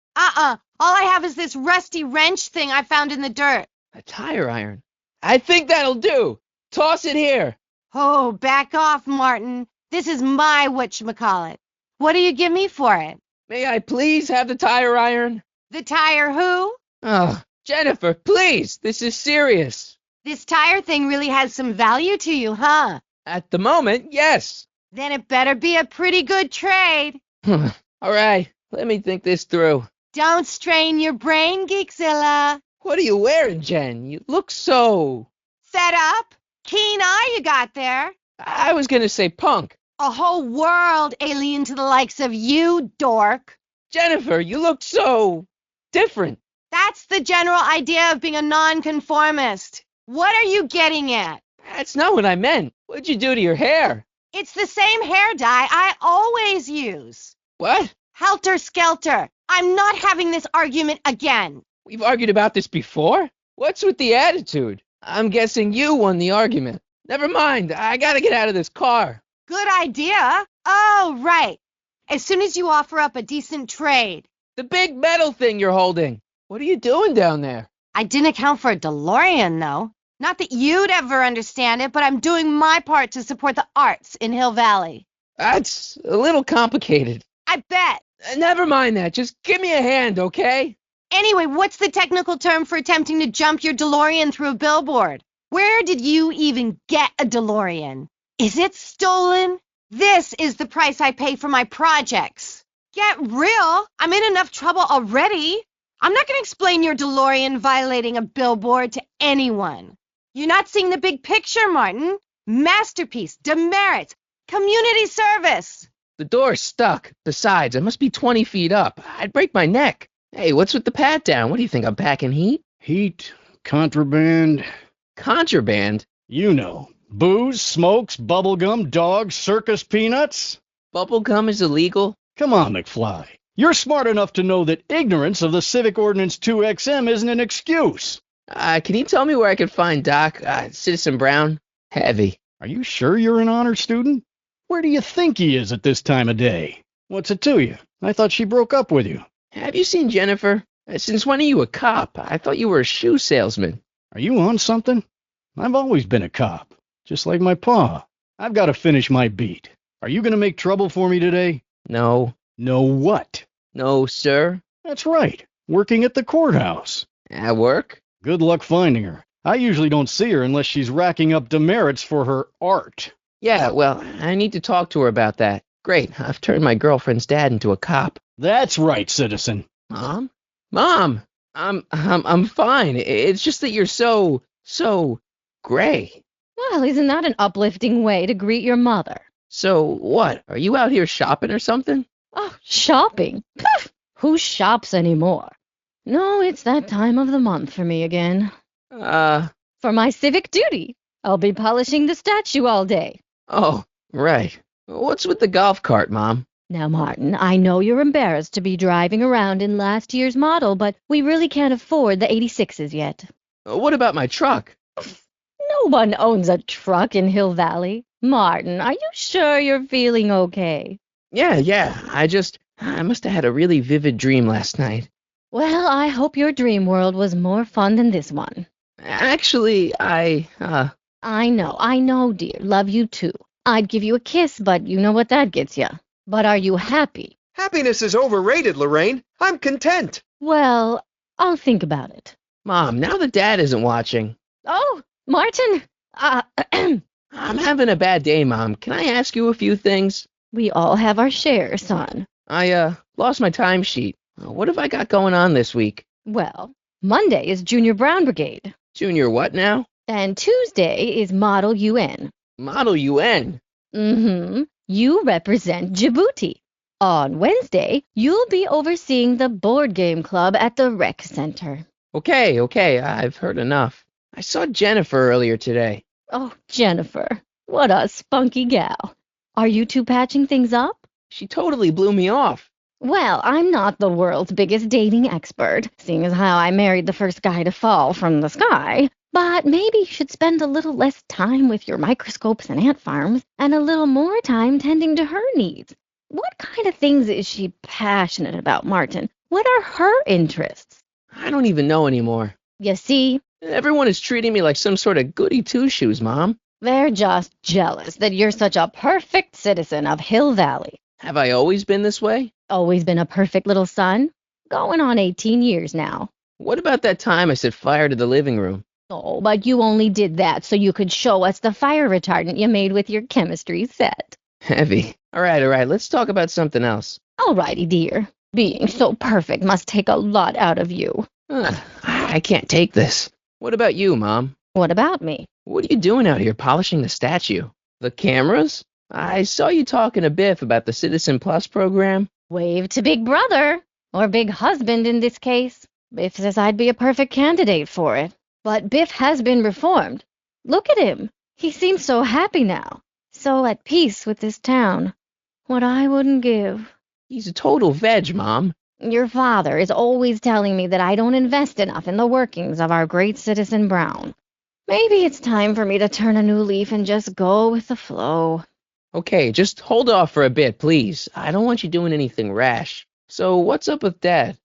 All I have is this rusty wrench thing I found in the dirt. A tire iron. I think that'll do. Toss it here. Oh, back off, Martin. This is my whatchamacallit. What do you give me for it? May I please have the tire iron? The tire who? Oh, Jennifer, please. This is serious. This tire thing really has some value to you, huh? At the moment, yes. Then it better be a pretty good trade. All right, let me think this through. Don't strain your brain, Geekzilla. What are you wearing, Jen? You look so... Fed up? Keen eye you got there. I was going to say punk. A whole world alien to the likes of you, dork. Jennifer, you look so... different. That's the general idea of being a nonconformist. What are you getting at? That's not what I meant. What'd you do to your hair? It's the same hair dye I always use. What? Helter Skelter. I'm not having this argument again. We've argued about this before? What's with the attitude? I'm guessing you won the argument. Never mind. I gotta get out of this car. Good idea. Oh, right. As soon as you offer up a decent trade. The big metal thing you're holding. What are you doing down there? I didn't account for a DeLorean, though. Not that you'd ever understand it, but I'm doing my part to support the arts in Hill Valley. That's a little complicated. I bet. Never mind that. Just give me a hand, okay? Anyway, what's the technical term for attempting to jump your DeLorean through a billboard? Where did you even get a DeLorean? Is it stolen? This is the price I pay for my projects. Get real. I'm in enough trouble already. I'm not going to explain your DeLorean violating a billboard to anyone. You're not seeing the big picture, Martin. Masterpiece, demerits, community service. The door's stuck. Besides, I must be 20 feet up. I'd break my neck. Hey, what's with the pat down? What do you think, I'm packing heat? Heat, contraband. Contraband? You know. Booze, smokes, bubblegum, dogs, circus peanuts. Bubblegum is illegal? Come on, McFly. You're smart enough to know that ignorance of the Civic Ordinance 2XM isn't an excuse. Can you tell me where I can find Doc, Citizen Brown? Heavy. Are you sure you're an honor student? Where do you think he is at this time of day? What's it to you? I thought she broke up with you. Have you seen Jennifer? Since when are you a cop? I thought you were a shoe salesman. Are you on something? I've always been a cop, just like my pa. I've got to finish my beat. Are you going to make trouble for me today? No. No what? No, sir. That's right. Working at the courthouse. At work? Good luck finding her. I usually don't see her unless she's racking up demerits for her art. Yeah, well, I need to talk to her about that. Great, I've turned my girlfriend's dad into a cop. That's right, citizen. Mom? Mom! I'm fine. It's just that you're so gray. Well, isn't that an uplifting way to greet your mother? So what? Are you out here shopping or something? Oh, shopping? Pff, who shops anymore? No, it's that time of the month for me again. For my civic duty. I'll be polishing the statue all day. Oh, right. What's with the golf cart, Mom? Now, Martin, I know you're embarrassed to be driving around in last year's model, but we really can't afford the 86s yet. What about my truck? No one owns a truck in Hill Valley. Martin, are you sure you're feeling okay? Yeah. I must have had a really vivid dream last night. Well, I hope your dream world was more fun than this one. Actually, I know, dear. Love you too. I'd give you a kiss, but you know what that gets you. But are you happy? Happiness is overrated, Lorraine. I'm content. Well, I'll think about it. Mom, now that Dad isn't watching. Oh, Martin! I'm having a bad day, Mom. Can I ask you a few things? We all have our share, son. I lost my timesheet. What have I got going on this week? Well, Monday is Junior Brown Brigade. Junior what now? And Tuesday is Model UN. Model UN? Mm-hmm. You represent Djibouti. On Wednesday, you'll be overseeing the board game club at the rec center. Okay, I've heard enough. I saw Jennifer earlier today. Oh, Jennifer. What a spunky gal. Are you two patching things up? She totally blew me off. Well, I'm not the world's biggest dating expert, seeing as how I married the first guy to fall from the sky. But maybe you should spend a little less time with your microscopes and ant farms and a little more time tending to her needs. What kind of things is she passionate about, Martin? What are her interests? I don't even know anymore. You see? Everyone is treating me like some sort of goody two-shoes, Mom. They're just jealous that you're such a perfect citizen of Hill Valley. Have I always been this way? Always been a perfect little son? Going on 18 years now. What about that time I set fire to the living room? Oh, but you only did that so you could show us the fire retardant you made with your chemistry set. Heavy. All right, let's talk about something else. Alrighty, dear. Being so perfect must take a lot out of you. I can't take this. What about you, Mom? What about me? What are you doing out here polishing the statue? The cameras? I saw you talking to Biff about the Citizen Plus program. Wave to Big Brother, or Big Husband in this case. Biff says I'd be a perfect candidate for it. But Biff has been reformed. Look at him. He seems so happy now. So at peace with this town. What I wouldn't give. He's a total veg, Mom. Your father is always telling me that I don't invest enough in the workings of our great Citizen Brown. Maybe it's time for me to turn a new leaf and just go with the flow. Okay, just hold off for a bit, please. I don't want you doing anything rash. So what's up with Dad?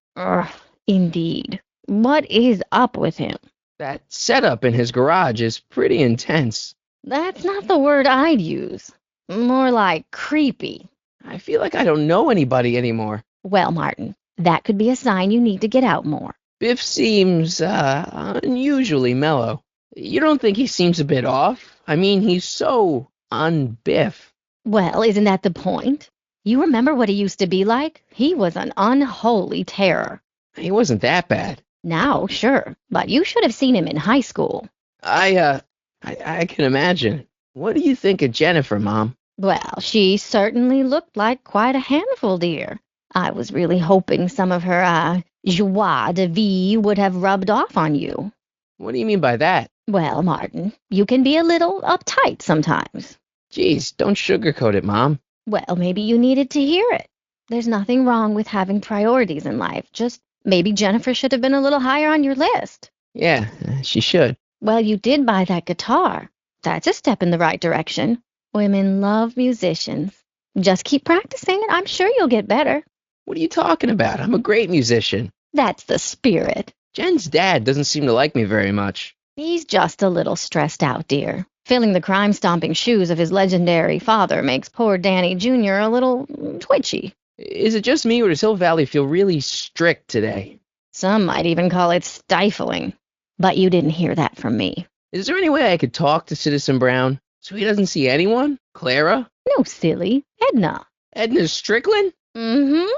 Indeed. What is up with him? That setup in his garage is pretty intense. That's not the word I'd use. More like creepy. I feel like I don't know anybody anymore. Well, Martin, that could be a sign you need to get out more. Biff seems, unusually mellow. You don't think he seems a bit off? I mean, he's so un-Biff. Well, isn't that the point? You remember what he used to be like? He was an unholy terror. He wasn't that bad. Now, sure, but you should have seen him in high school. I can imagine. What do you think of Jennifer, Mom? Well, she certainly looked like quite a handful, dear. I was really hoping some of her, joie de vivre would have rubbed off on you. What do you mean by that? Well, Martin, you can be a little uptight sometimes. Geez, don't sugarcoat it, Mom. Well, maybe you needed to hear it. There's nothing wrong with having priorities in life. Just maybe Jennifer should have been a little higher on your list. Yeah, she should. Well, you did buy that guitar. That's a step in the right direction. Women love musicians. Just keep practicing and I'm sure you'll get better. What are you talking about? I'm a great musician. That's the spirit. Jen's dad doesn't seem to like me very much. He's just a little stressed out, dear. Filling the crime-stomping shoes of his legendary father makes poor Danny Jr. a little twitchy. Is it just me or does Hill Valley feel really strict today? Some might even call it stifling. But you didn't hear that from me. Is there any way I could talk to Citizen Brown so he doesn't see anyone? Clara? No, silly. Edna. Edna Strickland? Mm-hmm.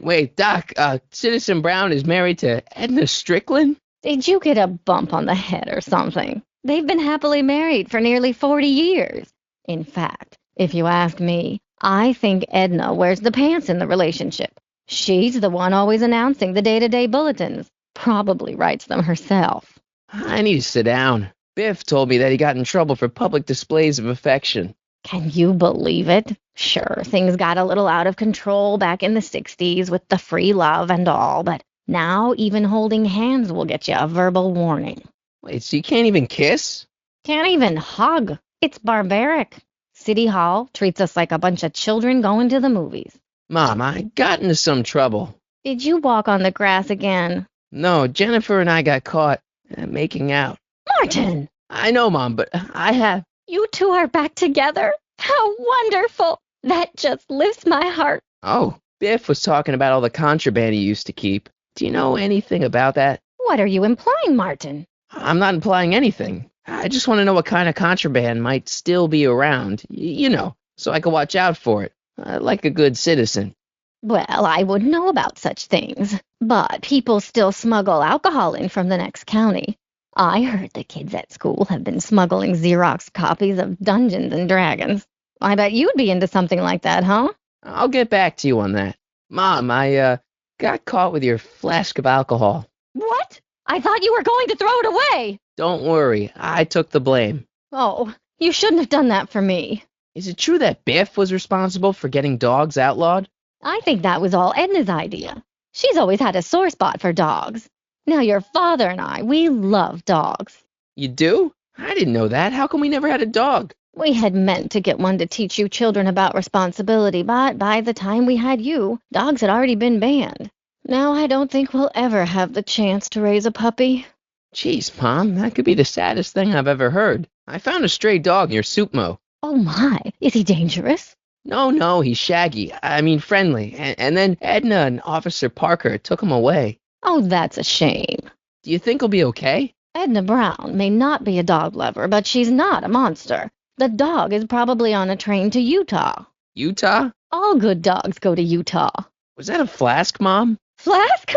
Wait, Doc, Citizen Brown is married to Edna Strickland? Did you get a bump on the head or something? They've been happily married for nearly 40 years. In fact, if you ask me, I think Edna wears the pants in the relationship. She's the one always announcing the day-to-day bulletins. Probably writes them herself. I need to sit down. Biff told me that he got in trouble for public displays of affection. Can you believe it? Sure, things got a little out of control back in the 60s with the free love and all, but now even holding hands will get you a verbal warning. Wait, so you can't even kiss? Can't even hug. It's barbaric. City Hall treats us like a bunch of children going to the movies. Mom, I got into some trouble. Did you walk on the grass again? No, Jennifer and I got caught making out. Martin! I know, Mom, but I have... You two are back together? How wonderful! That just lifts my heart. Oh, Biff was talking about all the contraband he used to keep. Do you know anything about that? What are you implying, Martin? I'm not implying anything. I just want to know what kind of contraband might still be around, you know, so I can watch out for it, like a good citizen. Well, I wouldn't know about such things, but people still smuggle alcohol in from the next county. I heard the kids at school have been smuggling Xerox copies of Dungeons and Dragons. I bet you'd be into something like that, huh? I'll get back to you on that. Mom, I got caught with your flask of alcohol. What? I thought you were going to throw it away. Don't worry, I took the blame. Oh, you shouldn't have done that for me. Is it true that Biff was responsible for getting dogs outlawed? I think that was all Edna's idea. She's always had a sore spot for dogs. Now your father and I, we love dogs. You do? I didn't know that. How come we never had a dog? We had meant to get one to teach you children about responsibility, but by the time we had you, dogs had already been banned. Now I don't think we'll ever have the chance to raise a puppy. Jeez, Mom, that could be the saddest thing I've ever heard. I found a stray dog near Supmo. Oh my, is he dangerous? No, he's shaggy. I mean friendly. And then Edna and Officer Parker took him away. Oh, that's a shame. Do you think he'll be okay? Edna Brown may not be a dog lover, but she's not a monster. The dog is probably on a train to Utah. Utah? All good dogs go to Utah. Was that a flask, Mom? Flask?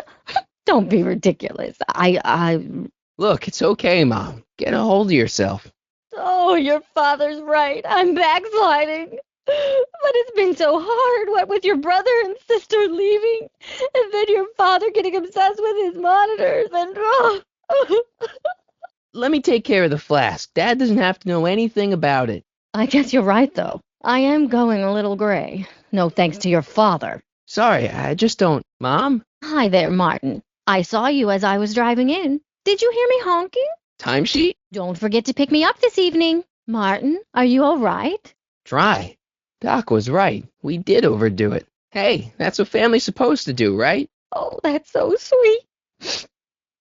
Don't be ridiculous. Look, it's okay, Mom. Get a hold of yourself. Oh, your father's right. I'm backsliding. But it's been so hard, what with your brother and sister leaving, and then your father getting obsessed with his monitors, and Let me take care of the flask. Dad doesn't have to know anything about it. I guess you're right, though. I am going a little gray. No thanks to your father. Sorry, I just don't... Mom? Hi there, Martin. I saw you as I was driving in. Did you hear me honking? Timesheet? Don't forget to pick me up this evening. Martin, are you all right? Try. Doc was right. We did overdo it. Hey, that's what family's supposed to do, right? Oh, that's so sweet.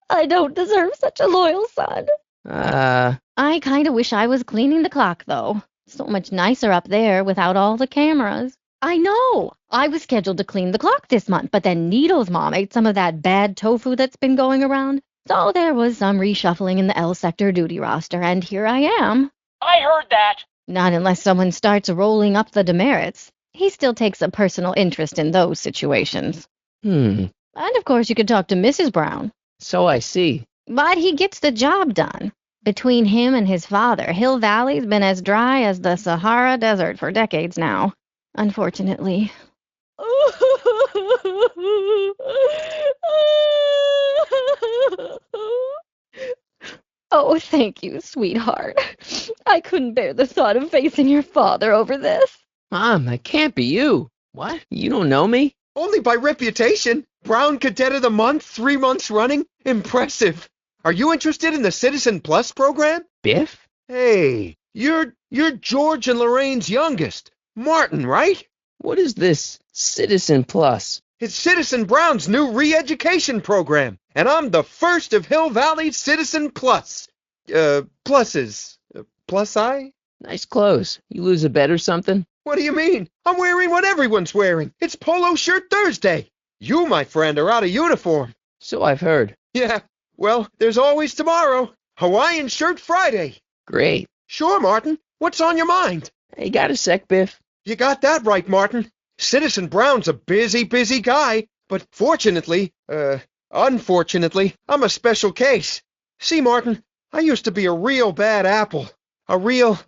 I don't deserve such a loyal son. I kind of wish I was cleaning the clock, though. So much nicer up there without all the cameras. I know. I was scheduled to clean the clock this month, but then Needle's mom ate some of that bad tofu that's been going around. So there was some reshuffling in the L sector duty roster, and here I am. I heard that. Not unless someone starts rolling up the demerits. He still takes a personal interest in those situations. And of course you could talk to Mrs. Brown. So I see. But he gets the job done. Between him and his father, Hill Valley's been as dry as the Sahara Desert for decades now. Unfortunately. Oh, thank you, sweetheart. I couldn't bear the thought of facing your father over this. Mom, that can't be you. What? You don't know me? Only by reputation. Brown Cadet of the Month, 3 months running. Impressive. Are you interested in the Citizen Plus program? Biff? Hey, you're George and Lorraine's youngest. Martin, right? What is this Citizen Plus? It's Citizen Brown's new re-education program, and I'm the first of Hill Valley's Citizen Plus. Pluses. Plus I? Nice clothes. You lose a bet or something? What do you mean? I'm wearing what everyone's wearing. It's Polo Shirt Thursday. You, my friend, are out of uniform. So I've heard. Yeah, well, there's always tomorrow. Hawaiian Shirt Friday. Great. Sure, Martin. What's on your mind? Hey, got a sec, Biff? You got that right, Martin. Citizen Brown's a busy guy. But unfortunately, I'm a special case. See, Martin, I used to be a real bad apple. A real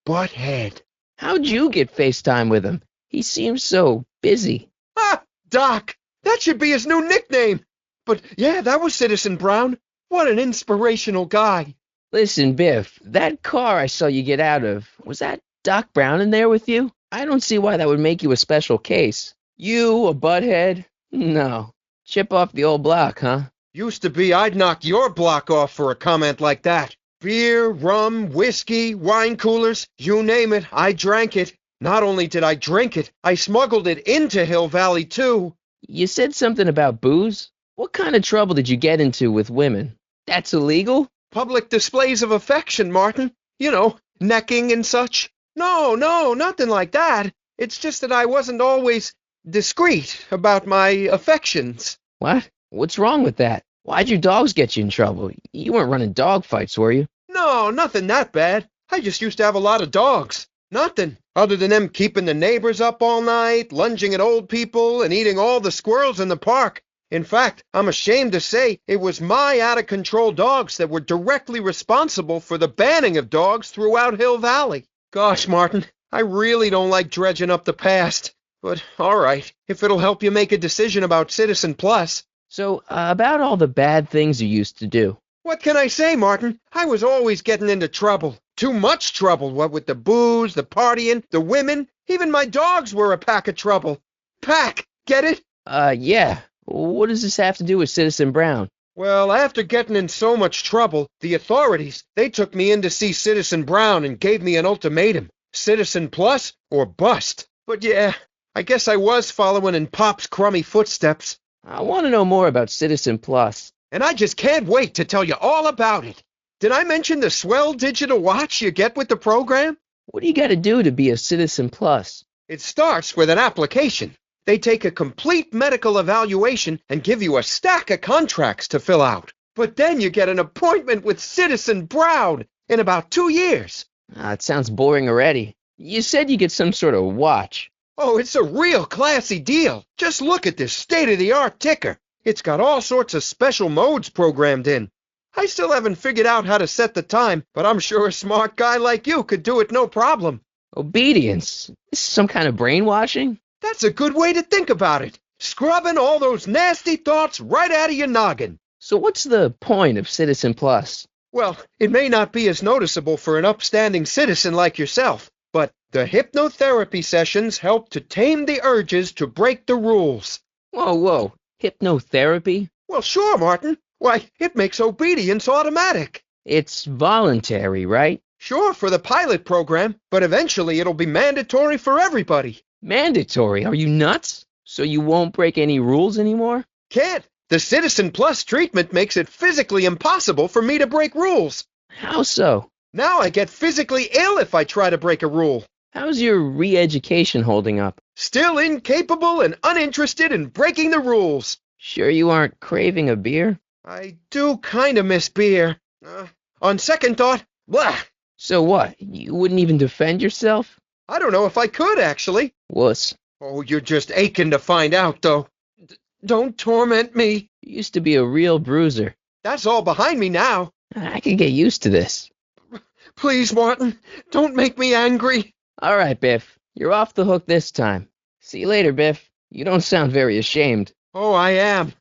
butthead. How'd you get FaceTime with him? He seems so busy. Ah, Doc! That should be his new nickname. But yeah, that was Citizen Brown. What an inspirational guy. Listen, Biff, that car I saw you get out of, was that Doc Brown in there with you? I don't see why that would make you a special case. You, a butthead? No. Chip off the old block, huh? Used to be I'd knock your block off for a comment like that. Beer, rum, whiskey, wine coolers, you name it, I drank it. Not only did I drink it, I smuggled it into Hill Valley, too. You said something about booze? What kind of trouble did you get into with women? That's illegal? Public displays of affection, Martin. You know, necking and such. No, nothing like that. It's just that I wasn't always discreet about my affections. What? What's wrong with that? Why'd your dogs get you in trouble? You weren't running dog fights, were you? No, nothing that bad. I just used to have a lot of dogs. Nothing, other than them keeping the neighbors up all night, lunging at old people, and eating all the squirrels in the park. In fact, I'm ashamed to say it was my out-of-control dogs that were directly responsible for the banning of dogs throughout Hill Valley. Gosh, Martin, I really don't like dredging up the past. But, all right, if it'll help you make a decision about Citizen Plus. So, about all the bad things you used to do. What can I say, Martin? I was always getting into trouble. Too much trouble, what with the booze, the partying, the women. Even my dogs were a pack of trouble. Pack, get it? Yeah. What does this have to do with Citizen Brown? Well, after getting in so much trouble, the authorities, they took me in to see Citizen Brown and gave me an ultimatum. Citizen Plus or bust. But yeah, I guess I was following in Pop's crummy footsteps. I want to know more about Citizen Plus. And I just can't wait to tell you all about it. Did I mention the swell digital watch you get with the program? What do you got to do to be a Citizen Plus? It starts with an application. They take a complete medical evaluation and give you a stack of contracts to fill out. But then you get an appointment with Citizen Brown in about 2 years. It sounds boring already. You said you get some sort of watch. Oh, it's a real classy deal. Just look at this state-of-the-art ticker. It's got all sorts of special modes programmed in. I still haven't figured out how to set the time, but I'm sure a smart guy like you could do it no problem. Obedience? This is some kind of brainwashing? That's a good way to think about it. Scrubbing all those nasty thoughts right out of your noggin. So what's the point of Citizen Plus? Well, it may not be as noticeable for an upstanding citizen like yourself, but the hypnotherapy sessions help to tame the urges to break the rules. Whoa. Hypnotherapy? Well, sure, Martin. Why, it makes obedience automatic. It's voluntary, right? Sure, for the pilot program, but eventually it'll be mandatory for everybody. Mandatory? Are you nuts? So you won't break any rules anymore? Can't. The Citizen Plus treatment makes it physically impossible for me to break rules. How so? Now I get physically ill if I try to break a rule. How's your re-education holding up? Still incapable and uninterested in breaking the rules. Sure you aren't craving a beer? I do kind of miss beer. On second thought, blah. So what? You wouldn't even defend yourself? I don't know if I could, actually. Wuss. Oh, you're just aching to find out, though. Don't torment me. You used to be a real bruiser. That's all behind me now. I could get used to this. Please, Martin, don't make me angry. All right, Biff. You're off the hook this time. See you later, Biff. You don't sound very ashamed. Oh, I am.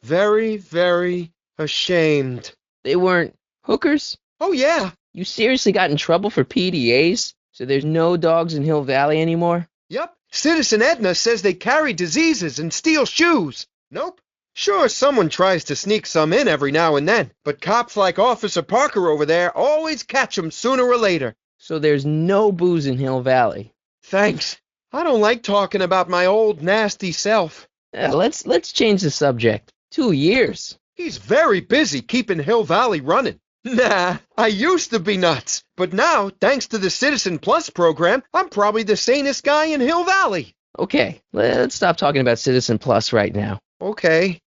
Very, very ashamed. They weren't hookers? Oh, yeah. You seriously got in trouble for PDAs? So there's no dogs in Hill Valley anymore? Yep. Citizen Edna says they carry diseases and steal shoes. Nope. Sure, someone tries to sneak some in every now and then, but cops like Officer Parker over there always catch 'em sooner or later. So there's no booze in Hill Valley? Thanks. I don't like talking about my old nasty self. Let's change the subject. 2 years. He's very busy keeping Hill Valley running. Nah, I used to be nuts, but now, thanks to the Citizen Plus program, I'm probably the sanest guy in Hill Valley. Okay, let's stop talking about Citizen Plus right now. Okay,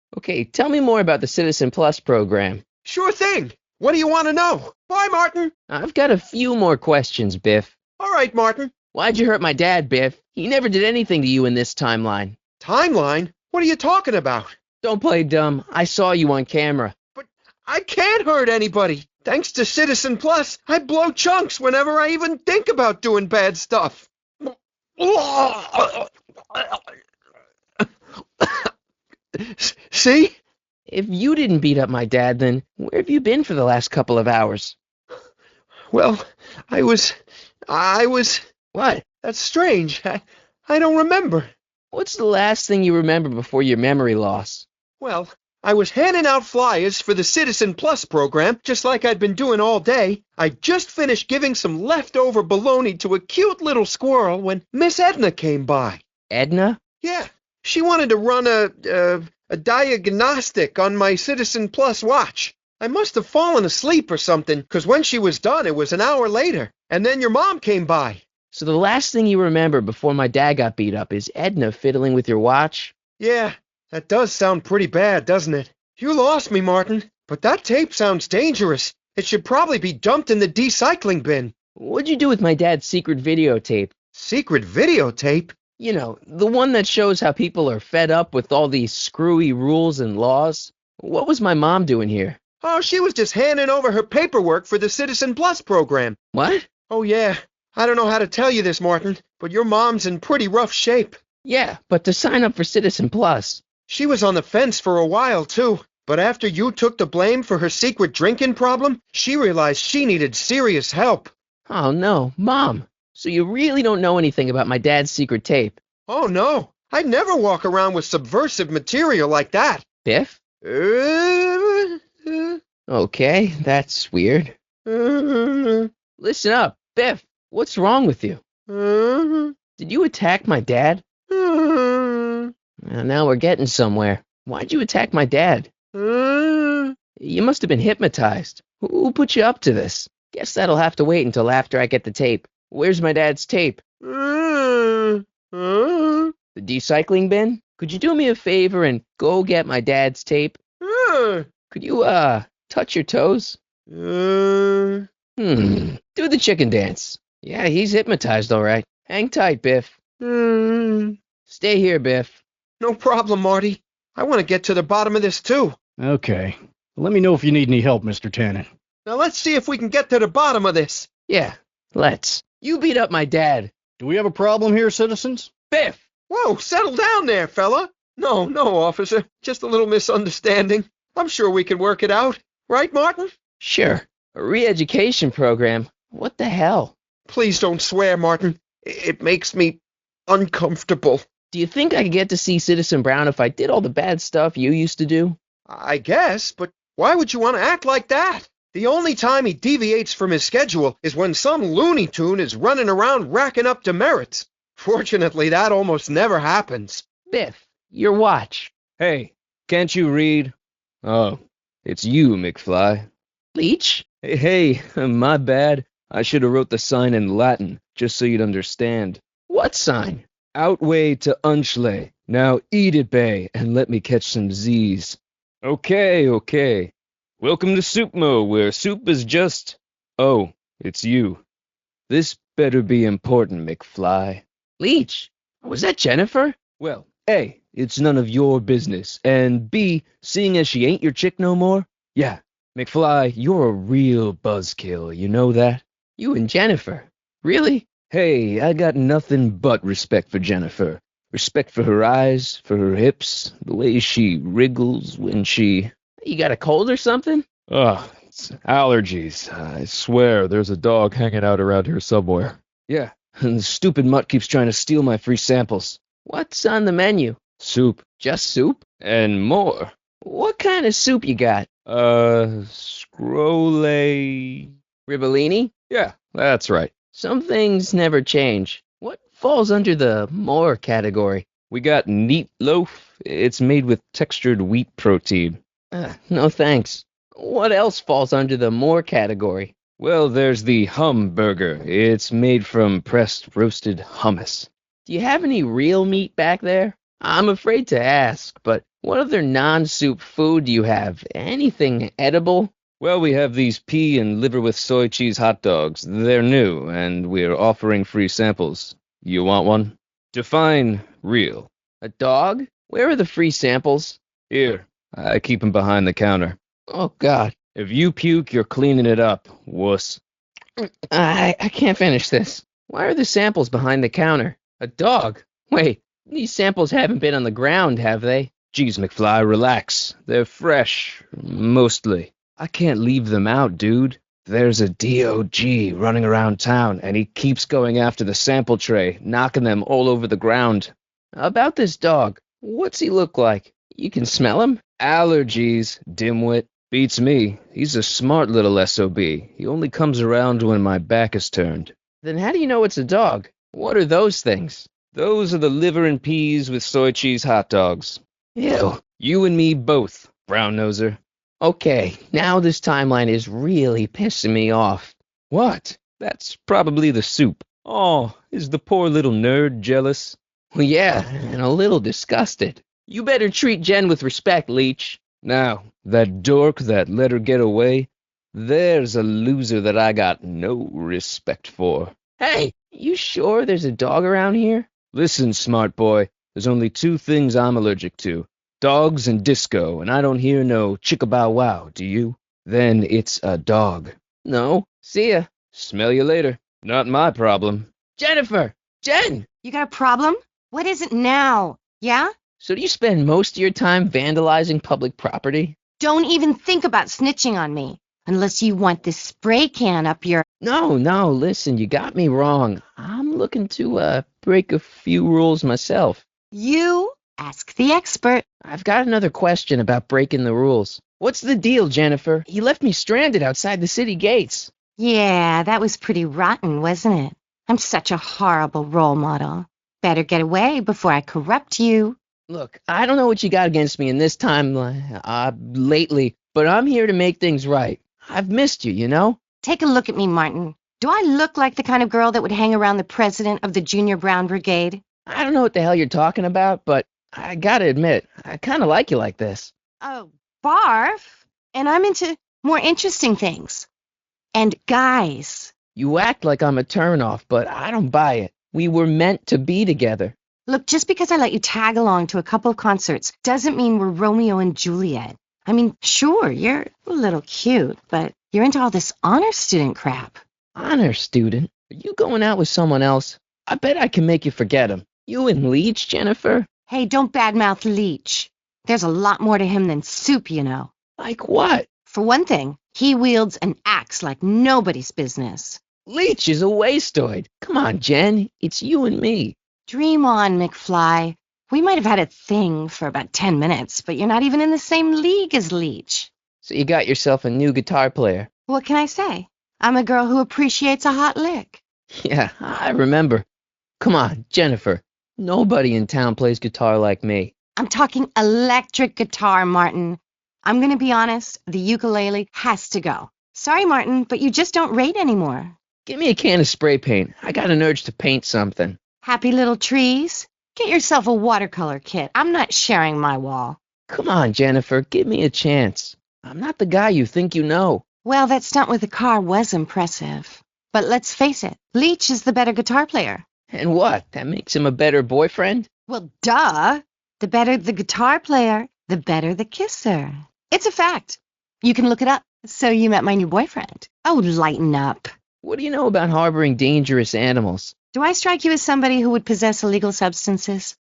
tell me more about the Citizen Plus program. Sure thing. What do you want to know? Bye, Martin. I've got a few more questions, Biff. All right, Martin. Why'd you hurt my dad, Biff? He never did anything to you in this timeline. Timeline? What are you talking about? Don't play dumb. I saw you on camera. But I can't hurt anybody. Thanks to Citizen Plus, I blow chunks whenever I even think about doing bad stuff. See? If you didn't beat up my dad, then where have you been for the last couple of hours? Well, I was... What? That's strange. I don't remember. What's the last thing you remember before your memory loss? Well, I was handing out flyers for the Citizen Plus program, just like I'd been doing all day. I just finished giving some leftover bologna to a cute little squirrel when Miss Edna came by. Edna? Yeah, she wanted to run a diagnostic on my Citizen Plus watch. I must have fallen asleep or something, 'cause when she was done, it was an hour later. And then your mom came by. So the last thing you remember before my dad got beat up is Edna fiddling with your watch? Yeah, that does sound pretty bad, doesn't it? You lost me, Martin. But that tape sounds dangerous. It should probably be dumped in the recycling bin. What'd you do with my dad's secret videotape? Secret videotape? You know, the one that shows how people are fed up with all these screwy rules and laws. What was my mom doing here? Oh, she was just handing over her paperwork for the Citizen Plus program. What? Oh, yeah. I don't know how to tell you this, Martin, but your mom's in pretty rough shape. Yeah, but to sign up for Citizen Plus. She was on the fence for a while, too. But after you took the blame for her secret drinking problem, she realized she needed serious help. Oh, no. Mom. So you really don't know anything about my dad's secret tape? Oh, no. I'd never walk around with subversive material like that. Biff? Okay, that's weird. Listen up, Biff. What's wrong with you? Did you attack my dad? Now we're getting somewhere. Why'd you attack my dad? You must have been hypnotized. Who put you up to this? Guess that'll have to wait until after I get the tape. Where's my dad's tape? The recycling bin? Could you do me a favor and go get my dad's tape? Could you, touch your toes? Do the chicken dance. Yeah, he's hypnotized, all right. Hang tight, Biff. Stay here, Biff. No problem, Marty. I want to get to the bottom of this, too. Okay. Let me know if you need any help, Mr. Tannen. Now let's see if we can get to the bottom of this. Yeah, let's. You beat up my dad. Do we have a problem here, citizens? Biff! Whoa, settle down there, fella. No, officer. Just a little misunderstanding. I'm sure we can work it out. Right, Martin? Sure. A re-education program? What the hell? Please don't swear, Martin. It makes me uncomfortable. Do you think I could get to see Citizen Brown if I did all the bad stuff you used to do? I guess, but why would you want to act like that? The only time he deviates from his schedule is when some Looney Tune is running around racking up demerits. Fortunately, that almost never happens. Biff, your watch. Hey, can't you read? Oh, it's you, McFly. Leech? Hey, my bad. I should have wrote the sign in Latin, just so you'd understand. What sign? Outway to Unchley. Now eat it, Bay, and let me catch some Z's. Okay. Welcome to Soupmo, where soup is just... Oh, it's you. This better be important, McFly. Leech, was that Jennifer? Well, A, it's none of your business, and B, seeing as she ain't your chick no more, yeah, McFly, you're a real buzzkill, you know that? You and Jennifer? Really? Hey, I got nothing but respect for Jennifer. Respect for her eyes, for her hips, the way she wriggles when she... You got a cold or something? Ugh, it's allergies. I swear there's a dog hanging out around here somewhere. Yeah, and the stupid mutt keeps trying to steal my free samples. What's on the menu? Soup. Just soup? And more. What kind of soup you got? Scrolle... Ribellini? Yeah, that's right. Some things never change. What falls under the more category? We got neat loaf. It's made with textured wheat protein. No thanks. What else falls under the more category? Well, there's the Humburger. It's made from pressed roasted hummus. Do you have any real meat back there? I'm afraid to ask, but what other non-soup food do you have? Anything edible? Well, we have these pea and liver with soy cheese hot dogs. They're new, and we're offering free samples. You want one? Define real. A dog? Where are the free samples? Here, I keep 'em behind the counter. Oh, God. If you puke, you're cleaning it up, wuss. I can't finish this. Why are the samples behind the counter? A dog? Wait, these samples haven't been on the ground, have they? Jeez, McFly, relax. They're fresh, mostly. I can't leave them out, dude. There's a DOG running around town, and he keeps going after the sample tray, knocking them all over the ground. About this dog, what's he look like? You can smell him? Allergies, dimwit. Beats me. He's a smart little SOB. He only comes around when my back is turned. Then how do you know it's a dog? What are those things? Those are the liver and peas with soy cheese hot dogs. Ew. You and me both, brown noser. Okay, now this timeline is really pissing me off. What? That's probably the soup. Oh, is the poor little nerd jealous? Well, yeah, and a little disgusted. You better treat Jen with respect, Leech. Now, that dork that let her get away, there's a loser that I got no respect for. Hey, you sure there's a dog around here? Listen, smart boy, there's only 2 things I'm allergic to. Dogs and disco, and I don't hear no chicka-bow-wow, do you? Then it's a dog. No. See ya. Smell you later. Not my problem. Jennifer! Jen! You got a problem? What is it now? Yeah? So do you spend most of your time vandalizing public property? Don't even think about snitching on me, unless you want this spray can up your... No, listen, you got me wrong. I'm looking to, break a few rules myself. You ask the expert. I've got another question about breaking the rules. What's the deal, Jennifer? He left me stranded outside the city gates. Yeah, that was pretty rotten, wasn't it? I'm such a horrible role model. Better get away before I corrupt you. Look, I don't know what you got against me in this time, lately, but I'm here to make things right. I've missed you, you know? Take a look at me, Martin. Do I look like the kind of girl that would hang around the president of the Junior Brown Brigade? I don't know what the hell you're talking about, but I gotta admit, I kinda like you like this. Oh, barf. And I'm into more interesting things. And guys. You act like I'm a turnoff, but I don't buy it. We were meant to be together. Look, just because I let you tag along to a couple of concerts doesn't mean we're Romeo and Juliet. I mean, sure, you're a little cute, but you're into all this honor student crap. Honor student? Are you going out with someone else? I bet I can make you forget him. You and Leech, Jennifer? Hey, don't badmouth Leech. There's a lot more to him than soup, you know. Like what? For one thing, he wields an axe like nobody's business. Leech is a wastoid. Come on, Jen. It's you and me. Dream on, McFly. We might have had a thing for about 10 minutes, but you're not even in the same league as Leech. So you got yourself a new guitar player. What can I say? I'm a girl who appreciates a hot lick. Yeah, I remember. Come on, Jennifer. Nobody in town plays guitar like me. I'm talking electric guitar, Martin. I'm going to be honest, the ukulele has to go. Sorry, Martin, but you just don't rate anymore. Give me a can of spray paint. I got an urge to paint something. Happy little trees? Get yourself a watercolor kit. I'm not sharing my wall. Come on, Jennifer, give me a chance. I'm not the guy you think you know. Well, that stunt with the car was impressive. But let's face it, Leech is the better guitar player. And what? That makes him a better boyfriend? Well, duh. The better the guitar player, the better the kisser. It's a fact. You can look it up. So you met my new boyfriend. Oh, lighten up. What do you know about harboring dangerous animals? Do I strike you as somebody who would possess illegal substances?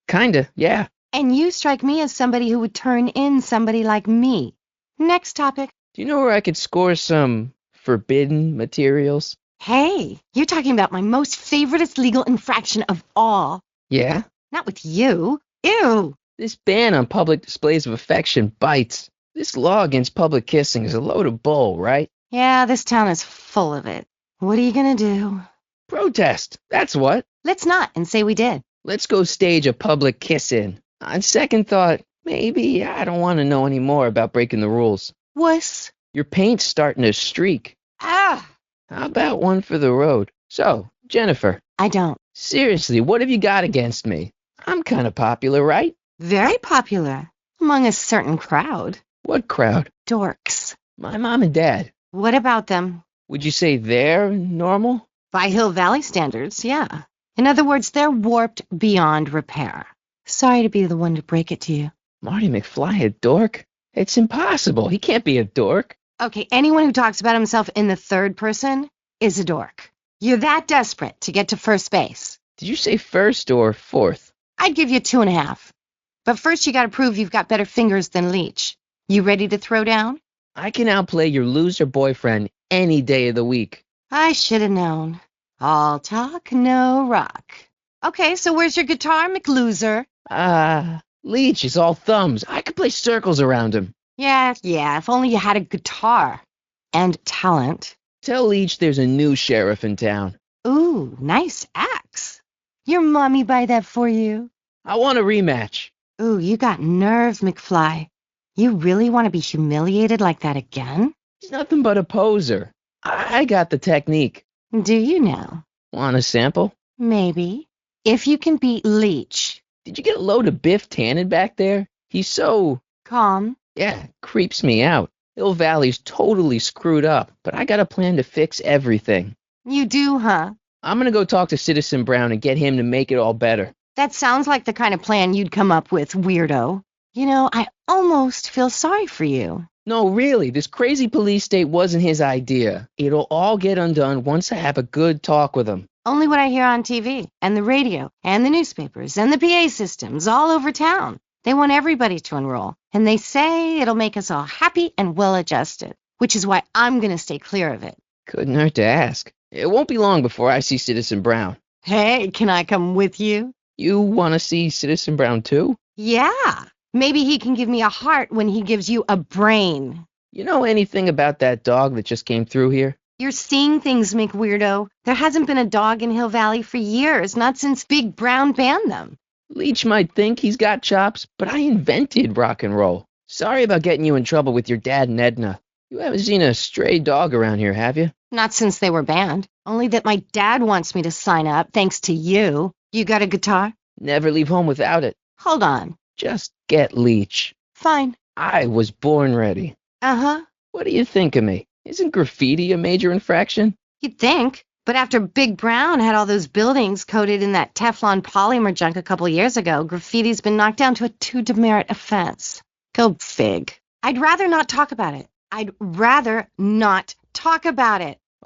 Kinda, yeah. And you strike me as somebody who would turn in somebody like me. Next topic. Do you know where I could score some forbidden materials? Hey, you're talking about my most favoriteest legal infraction of all. Yeah? Not with you. Ew. This ban on public displays of affection bites. This law against public kissing is a load of bull, right? Yeah, this town is full of it. What are you gonna do? Protest, that's what. Let's not and say we did. Let's go stage a public kiss-in. On second thought, maybe I don't want to know any more about breaking the rules. Wuss. Your paint's starting to streak. Ah! How about one for the road? So, Jennifer. I don't. Seriously, what have you got against me? I'm kind of popular, right? Very popular. Among a certain crowd. What crowd? Dorks. My mom and dad. What about them? Would you say they're normal? By Hill Valley standards, yeah. In other words, they're warped beyond repair. Sorry to be the one to break it to you. Marty McFly a dork? It's impossible. He can't be a dork. Okay, anyone who talks about himself in the third person is a dork. You're that desperate to get to first base. Did you say first or fourth? I'd give you 2.5. But first you gotta prove you've got better fingers than Leech. You ready to throw down? I can outplay your loser boyfriend any day of the week. I should have known. All talk, no rock. Okay, so where's your guitar, McLoser? Leech is all thumbs. I could play circles around him. Yeah, if only you had a guitar. And talent. Tell Leech there's a new sheriff in town. Ooh, nice axe. Your mommy buy that for you? I want a rematch. Ooh, you got nerve, McFly. You really want to be humiliated like that again? He's nothing but a poser. I got the technique. Do you now? Want a sample? Maybe. If you can beat Leech. Did you get a load of Biff Tannen back there? He's so... Calm. Yeah, creeps me out. Hill Valley's totally screwed up, but I got a plan to fix everything. You do, huh? I'm gonna go talk to Citizen Brown and get him to make it all better. That sounds like the kind of plan you'd come up with, weirdo. You know, I almost feel sorry for you. No, really, this crazy police state wasn't his idea. It'll all get undone once I have a good talk with him. Only what I hear on TV, and the radio, and the newspapers, and the PA systems all over town. They want everybody to enroll, and they say it'll make us all happy and well-adjusted, which is why I'm going to stay clear of it. Couldn't hurt to ask. It won't be long before I see Citizen Brown. Hey, can I come with you? You want to see Citizen Brown too? Yeah. Maybe he can give me a heart when he gives you a brain. You know anything about that dog that just came through here? You're seeing things, McWeirdo. There hasn't been a dog in Hill Valley for years, not since Big Brown banned them. Leech might think he's got chops, but I invented rock and roll. Sorry about getting you in trouble with your dad and Edna. You haven't seen a stray dog around here, have you? Not since they were banned. Only that my dad wants me to sign up, thanks to you. You got a guitar? Never leave home without it. Hold on. Just get Leech. Fine. I was born ready. Uh-huh. What do you think of me? Isn't graffiti a major infraction? You'd think. But after Big Brown had all those buildings coated in that Teflon polymer junk a couple years ago, graffiti's been knocked down to a 2 demerit offense. Go fig. I'd rather not talk about it.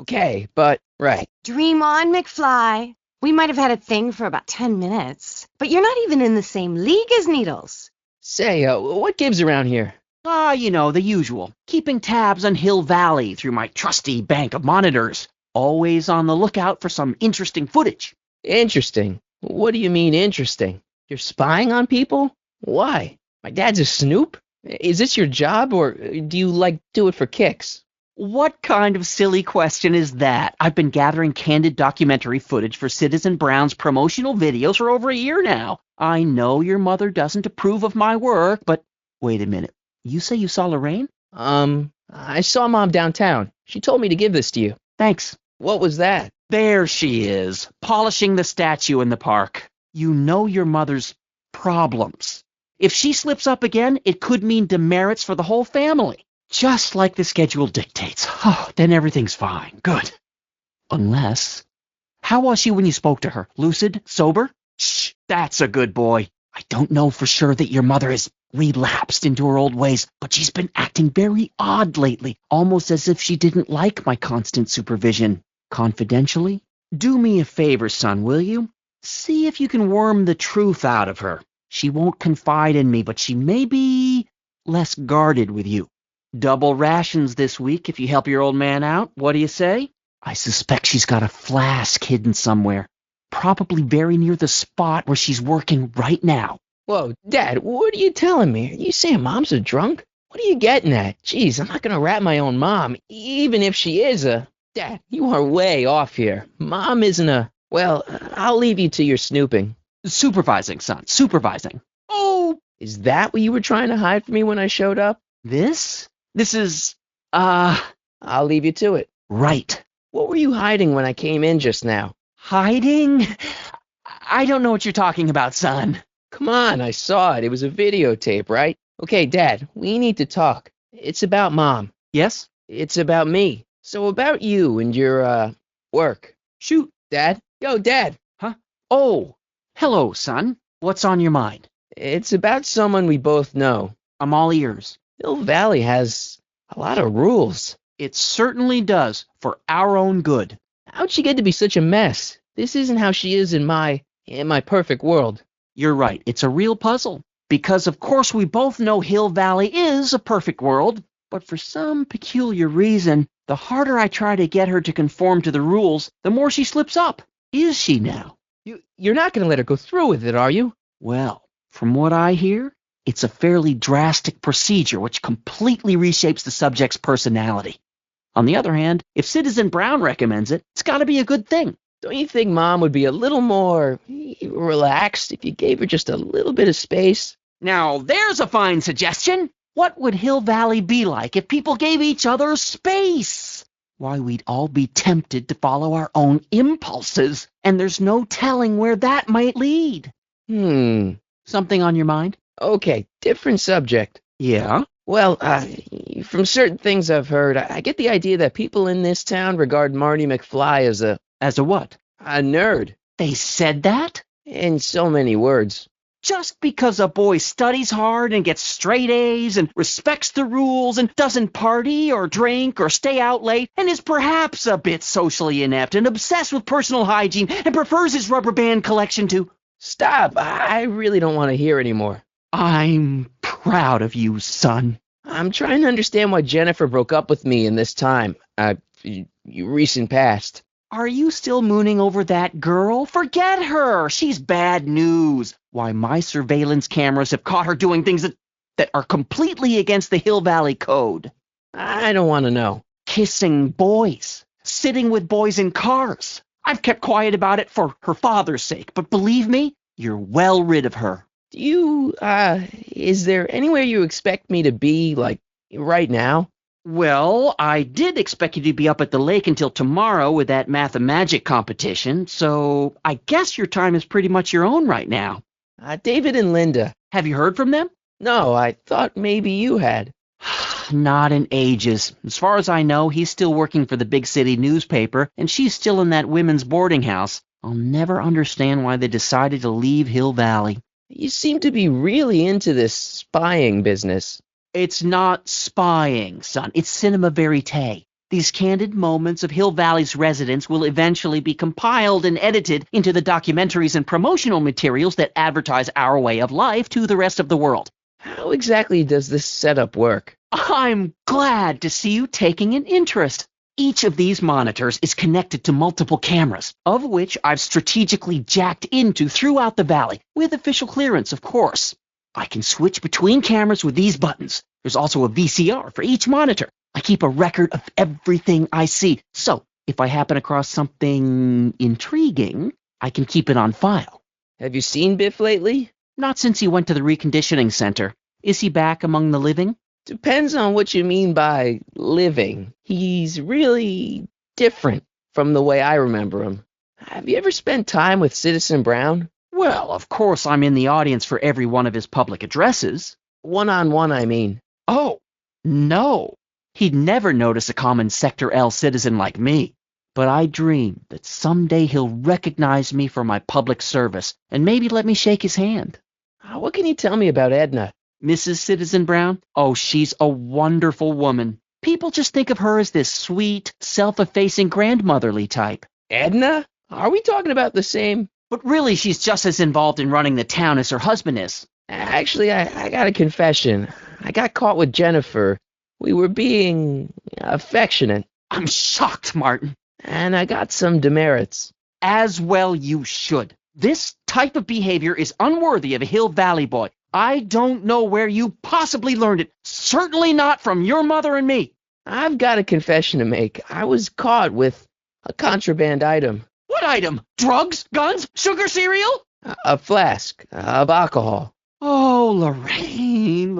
Okay, but right. Dream on, McFly. We might have had a thing for about 10 minutes, but you're not even in the same league as Needles. Say, what gives around here? You know, the usual. Keeping tabs on Hill Valley through my trusty bank of monitors. Always on the lookout for some interesting footage. Interesting? What do you mean interesting? You're spying on people? Why? My dad's a snoop? Is this your job, or do you, do it for kicks? What kind of silly question is that? I've been gathering candid documentary footage for Citizen Brown's promotional videos for over a year now. I know your mother doesn't approve of my work, but wait a minute. You say you saw Lorraine? I saw Mom downtown. She told me to give this to you. Thanks. What was that? There she is, polishing the statue in the park. You know your mother's problems. If she slips up again, it could mean demerits for the whole family. Just like the schedule dictates. Oh, then everything's fine. Good. Unless... How was she when you spoke to her? Lucid? Sober? Shh, that's a good boy. I don't know for sure that your mother has relapsed into her old ways, but she's been acting very odd lately, almost as if she didn't like my constant supervision. Confidentially, do me a favor, son, will you? See if you can worm the truth out of her. She won't confide in me, but she may be less guarded with you. Double rations this week if you help your old man out. What do you say? I suspect she's got a flask hidden somewhere, probably very near the spot where she's working right now. Whoa, Dad, what are you telling me? Are you saying Mom's a drunk? What are you getting at? Jeez, I'm not going to rat my own mom, even if she is a... Dad, you are way off here. Mom isn't a... Well, I'll leave you to your snooping. Supervising, son, supervising. Oh! Is that what you were trying to hide from me when I showed up? This is... I'll leave you to it. Right. What were you hiding when I came in just now? Hiding? I don't know what you're talking about, son. Come on, I saw it. It was a videotape, right? Okay, Dad, we need to talk. It's about Mom. Yes? It's about me. So about you and your, work. Shoot. Dad? Yo, Dad! Huh? Oh, hello, son. What's on your mind? It's about someone we both know. I'm all ears. Hill Valley has a lot of rules. It certainly does, for our own good. How'd she get to be such a mess? This isn't how she is in my perfect world. You're right, it's a real puzzle. Because of course we both know Hill Valley is a perfect world, but for some peculiar reason, the harder I try to get her to conform to the rules, the more she slips up. Is she now? You're not going to let her go through with it, are you? Well, from what I hear, it's a fairly drastic procedure which completely reshapes the subject's personality. On the other hand, if Citizen Brown recommends it, it's got to be a good thing. Don't you think Mom would be a little more relaxed if you gave her just a little bit of space? Now, there's a fine suggestion. What would Hill Valley be like if people gave each other space? Why, we'd all be tempted to follow our own impulses, and there's no telling where that might lead. Something on your mind? Okay, different subject. Yeah? Well, from certain things I've heard, I get the idea that people in this town regard Marty McFly as a... As a what? A nerd. They said that? In so many words. Just because a boy studies hard and gets straight A's and respects the rules and doesn't party or drink or stay out late and is perhaps a bit socially inept and obsessed with personal hygiene and prefers his rubber band collection to... Stop! I really don't want to hear anymore. I'm proud of you, son. I'm trying to understand why Jennifer broke up with me in this time. Recent past. Are you still mooning over that girl? Forget her. She's bad news. Why, my surveillance cameras have caught her doing things that are completely against the Hill Valley Code. I don't want to know. Kissing boys. Sitting with boys in cars. I've kept quiet about it for her father's sake, but believe me, you're well rid of her. Do you, is there anywhere you expect me to be, like, right now? Well, I did expect you to be up at the lake until tomorrow with that Mathemagic competition, so I guess your time is pretty much your own right now. David and Linda. Have you heard from them? No, I thought maybe you had. Not in ages. As far as I know, he's still working for the big city newspaper, and she's still in that women's boarding house. I'll never understand why they decided to leave Hill Valley. You seem to be really into this spying business. It's not spying, son. It's cinema verite. These candid moments of Hill Valley's residents will eventually be compiled and edited into the documentaries and promotional materials that advertise our way of life to the rest of the world. How exactly does this setup work? I'm glad to see you taking an interest. Each of these monitors is connected to multiple cameras, of which I've strategically jacked into throughout the valley, with official clearance, of course. I can switch between cameras with these buttons. There's also a VCR for each monitor. I keep a record of everything I see, so if I happen across something intriguing, I can keep it on file. Have you seen Biff lately? Not since he went to the reconditioning center. Is he back among the living? Depends on what you mean by living. He's really different from the way I remember him. Have you ever spent time with Citizen Brown? Well, of course I'm in the audience for every one of his public addresses. One-on-one, I mean. Oh, no. He'd never notice a common Sector L citizen like me. But I dream that someday he'll recognize me for my public service and maybe let me shake his hand. What can you tell me about Edna? Mrs. Citizen Brown? Oh, she's a wonderful woman. People just think of her as this sweet, self-effacing grandmotherly type. Edna? Are we talking about the same? But really, she's just as involved in running the town as her husband is. Actually, I got a confession. I got caught with Jennifer. We were being affectionate. I'm shocked, Martin. And I got some demerits. As well you should. This type of behavior is unworthy of a Hill Valley boy. I don't know where you possibly learned it. Certainly not from your mother and me. I've got a confession to make. I was caught with a contraband item. What item? Drugs? Guns? Sugar cereal? A flask of alcohol. Oh, Lorraine.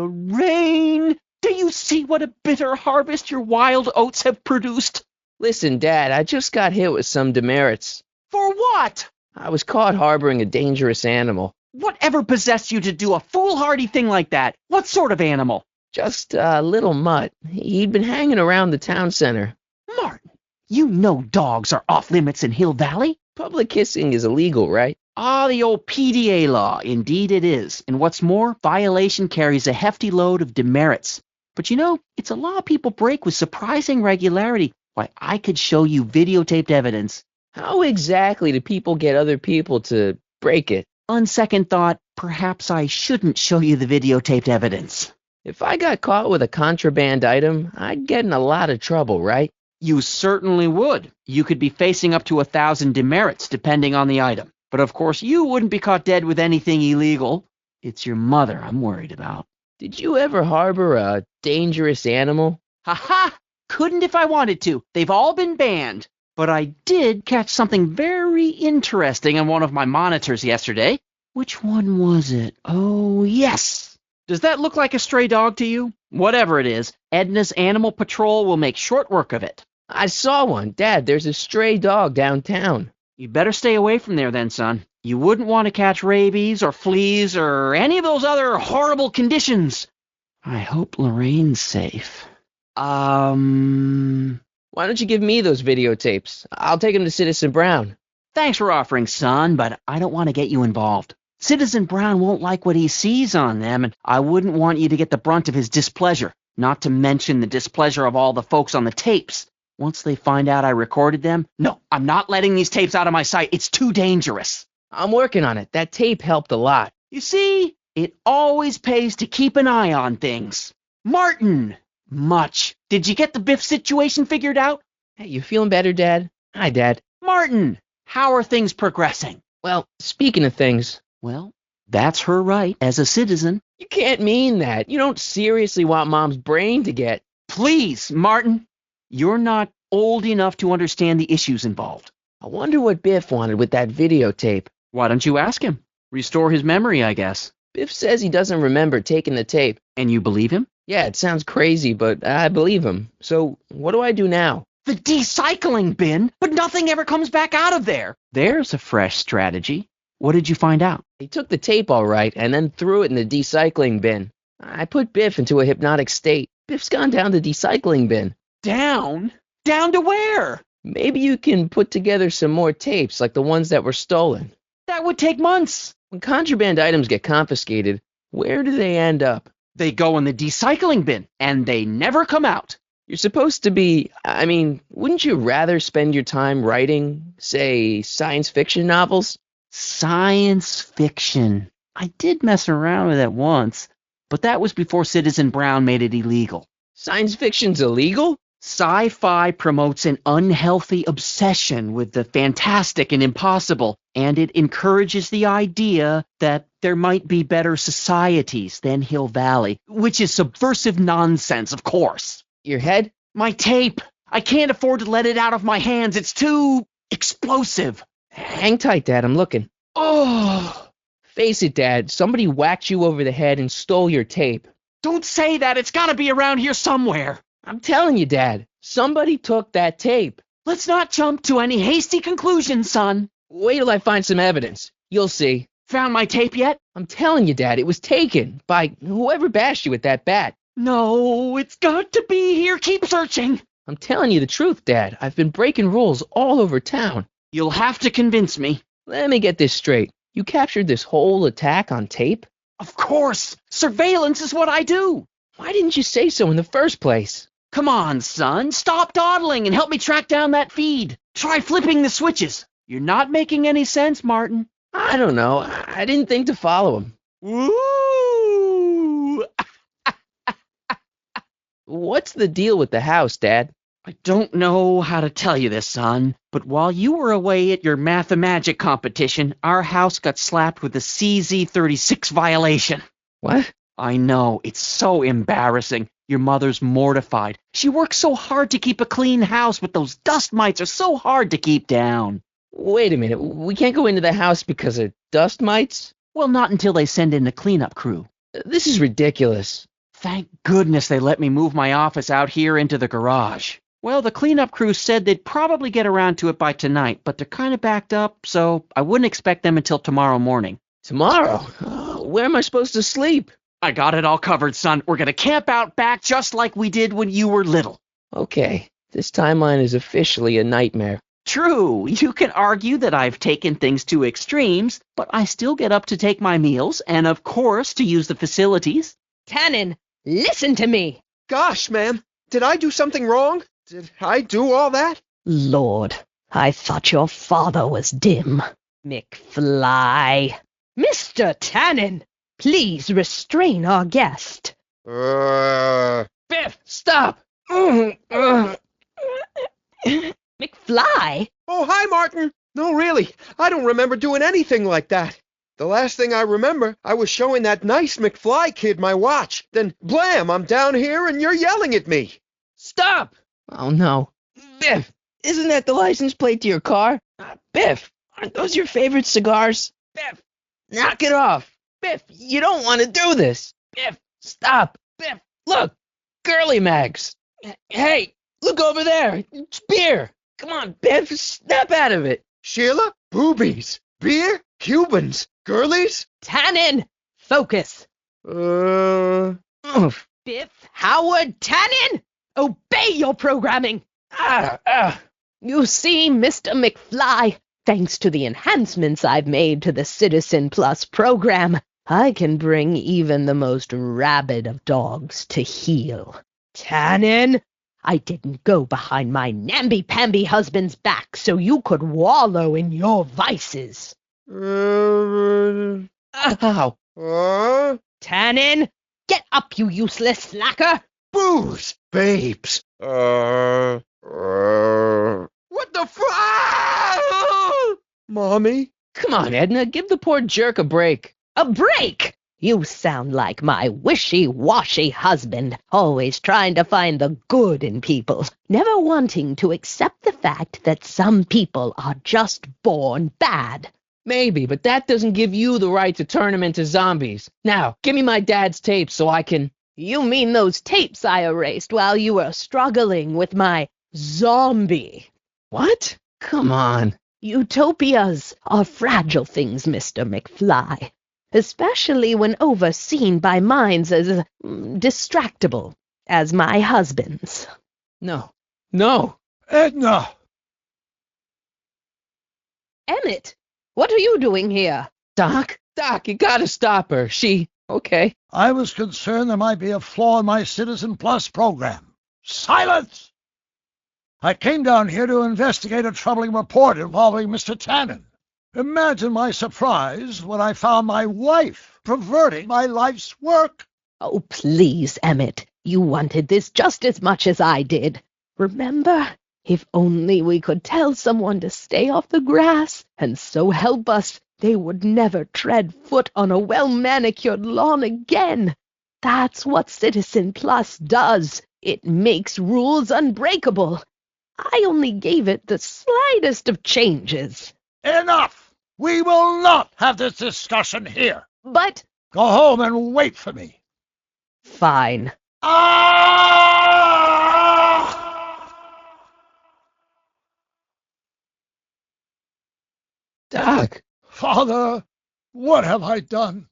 Do you see what a bitter harvest your wild oats have produced? Listen, Dad, I just got hit with some demerits. For what? I was caught harboring a dangerous animal. Whatever possessed you to do a foolhardy thing like that? What sort of animal? Just a little mutt. He'd been hanging around the town center. Martin, you know dogs are off limits in Hill Valley. Public kissing is illegal, right? Ah, the old PDA law. Indeed it is. And what's more, violation carries a hefty load of demerits. But you know, it's a law people break with surprising regularity. Why, I could show you videotaped evidence. How exactly do people get other people to break it? On second thought, perhaps I shouldn't show you the videotaped evidence. If I got caught with a contraband item, I'd get in a lot of trouble, right? You certainly would. You could be facing up to 1,000 demerits, depending on the item. But of course, you wouldn't be caught dead with anything illegal. It's your mother I'm worried about. Did you ever harbor a dangerous animal? Ha-ha! Couldn't if I wanted to. They've all been banned. But I did catch something very interesting on one of my monitors yesterday. Which one was it? Oh, yes. Does that look like a stray dog to you? Whatever it is, Edna's Animal Patrol will make short work of it. I saw one. Dad, there's a stray dog downtown. You better stay away from there then, son. You wouldn't want to catch rabies or fleas or any of those other horrible conditions. I hope Lorraine's safe. Why don't you give me those videotapes? I'll take them to Citizen Brown. Thanks for offering, son, but I don't want to get you involved. Citizen Brown won't like what he sees on them, and I wouldn't want you to get the brunt of his displeasure, not to mention the displeasure of all the folks on the tapes. Once they find out I recorded them, no, I'm not letting these tapes out of my sight. It's too dangerous. I'm working on it. That tape helped a lot. You see, it always pays to keep an eye on things. Martin! Much. Did you get the Biff situation figured out? Hey, you feeling better, Dad? Hi, Dad. Martin! How are things progressing? Well, speaking of things... Well, that's her right as a citizen. You can't mean that. You don't seriously want Mom's brain to get... Please, Martin. You're not old enough to understand the issues involved. I wonder what Biff wanted with that videotape. Why don't you ask him? Restore his memory, I guess. Biff says he doesn't remember taking the tape. And you believe him? Yeah, it sounds crazy, but I believe him. So, what do I do now? The decycling bin, but nothing ever comes back out of there. There's a fresh strategy. What did you find out? He took the tape all right and then threw it in the decycling bin. I put Biff into a hypnotic state. Biff's gone down the decycling bin. Down? Down to where? Maybe you can put together some more tapes like the ones that were stolen. That would take months. When contraband items get confiscated, where do they end up? They go in the decycling bin, and they never come out. You're supposed to be... wouldn't you rather spend your time writing, say, science fiction novels? Science fiction. I did mess around with it once, but that was before Citizen Brown made it illegal. Science fiction's illegal? Sci-fi promotes an unhealthy obsession with the fantastic and impossible, and it encourages the idea that there might be better societies than Hill Valley, which is subversive nonsense, of course. Your head? My tape. I can't afford to let it out of my hands. It's too explosive. Hang tight, Dad. I'm looking. Oh! Face it, Dad. Somebody whacked you over the head and stole your tape. Don't say that. It's got to be around here somewhere. I'm telling you, Dad. Somebody took that tape. Let's not jump to any hasty conclusions, son. Wait till I find some evidence. You'll see. Found my tape yet? I'm telling you, Dad. It was taken by whoever bashed you with that bat. No, it's got to be here. Keep searching. I'm telling you the truth, Dad. I've been breaking rules all over town. You'll have to convince me. Let me get this straight. You captured this whole attack on tape? Of course. Surveillance is what I do. Why didn't you say so in the first place? Come on, son. Stop dawdling and help me track down that feed. Try flipping the switches. You're not making any sense, Martin. I don't know. I didn't think to follow him. Woo! What's the deal with the house, Dad? I don't know how to tell you this, son, but while you were away at your Mathemagic competition, our house got slapped with a CZ36 violation. What? I know, it's so embarrassing. Your mother's mortified. She works so hard to keep a clean house, but those dust mites are so hard to keep down. Wait a minute, we can't go into the house because of dust mites? Well, not until they send in the cleanup crew. This is ridiculous. Thank goodness they let me move my office out here into the garage. Well, the cleanup crew said they'd probably get around to it by tonight, but they're kind of backed up, so I wouldn't expect them until tomorrow morning. Tomorrow? Where am I supposed to sleep? I got it all covered, son. We're going to camp out back just like we did when you were little. Okay, this timeline is officially a nightmare. True, you can argue that I've taken things to extremes, but I still get up to take my meals and, of course, to use the facilities. Tannen, listen to me. Gosh, ma'am, did I do something wrong? Did I do all that? Lord, I thought your father was dim. McFly. Mr. Tannen, please restrain our guest. Uh, Biff, stop! McFly? Oh, hi, Martin. No, really, I don't remember doing anything like that. The last thing I remember, I was showing that nice McFly kid my watch. Then, blam, I'm down here and you're yelling at me. Stop! Oh, no. Biff, isn't that the license plate to your car? Biff, aren't those your favorite cigars? Biff, knock it off. Biff, you don't want to do this. Biff, stop. Biff, look, girly mags. Hey, look over there. It's beer. Come on, Biff, snap out of it. Sheila? Boobies. Beer? Cubans. Girlies? Tannen, focus. Oof. Biff Howard Tannen, obey your programming. You see, Mr. McFly, thanks to the enhancements I've made to the Citizen Plus program, I can bring even the most rabid of dogs to heel. Tannen, I didn't go behind my namby-pamby husband's back so you could wallow in your vices. Ow. Tannen, get up, you useless slacker. Booze. Babes. What the Mommy? Come on, Edna, give the poor jerk a break. A break? You sound like my wishy-washy husband, always trying to find the good in people, never wanting to accept the fact that some people are just born bad. Maybe, but that doesn't give you the right to turn them into zombies. Now, give me my dad's tapes so I can... You mean those tapes I erased while you were struggling with my zombie? What? Come on. Utopias are fragile things, Mr. McFly, especially when overseen by minds as distractible as my husband's. No. Edna! Emmett, what are you doing here? Doc, you gotta stop her. Okay. I was concerned there might be a flaw in my Citizen Plus program. Silence! I came down here to investigate a troubling report involving Mr. Tannen. Imagine my surprise when I found my wife perverting my life's work. Oh, please, Emmett. You wanted this just as much as I did. Remember? If only we could tell someone to stay off the grass, and so help us, they would never tread foot on a well-manicured lawn again. That's what Citizen Plus does. It makes rules unbreakable. I only gave it the slightest of changes. Enough! We will not have this discussion here. But... Go home and wait for me. Fine. Doc. Father, what have I done?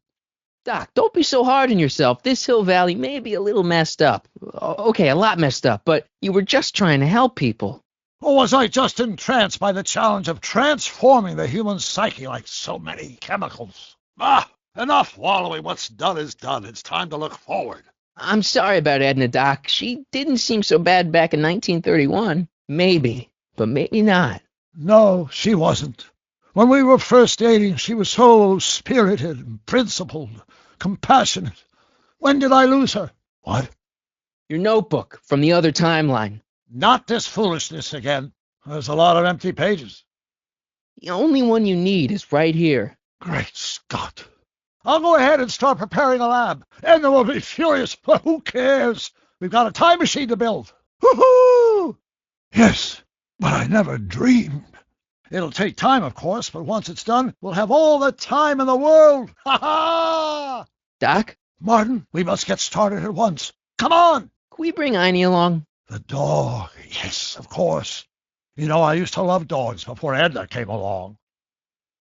Doc, don't be so hard on yourself. This Hill Valley may be a little messed up. Okay, a lot messed up, but you were just trying to help people. Or was I just entranced by the challenge of transforming the human psyche like so many chemicals? Enough wallowing. What's done is done. It's time to look forward. I'm sorry about Edna, Doc. She didn't seem so bad back in 1931. Maybe, but maybe not. No, she wasn't. When we were first dating, she was so spirited and principled, compassionate. When did I lose her? What? Your notebook from the other timeline. Not this foolishness again. There's a lot of empty pages. The only one you need is right here. Great Scott. I'll go ahead and start preparing a lab. And they will be furious, but who cares? We've got a time machine to build. Woohoo! Yes, but I never dreamed. It'll take time, of course, but once it's done, we'll have all the time in the world. Ha-ha! Doc? Martin, we must get started at once. Come on! Can we bring Einie along? The dog. Yes, of course. You know, I used to love dogs before Edna came along.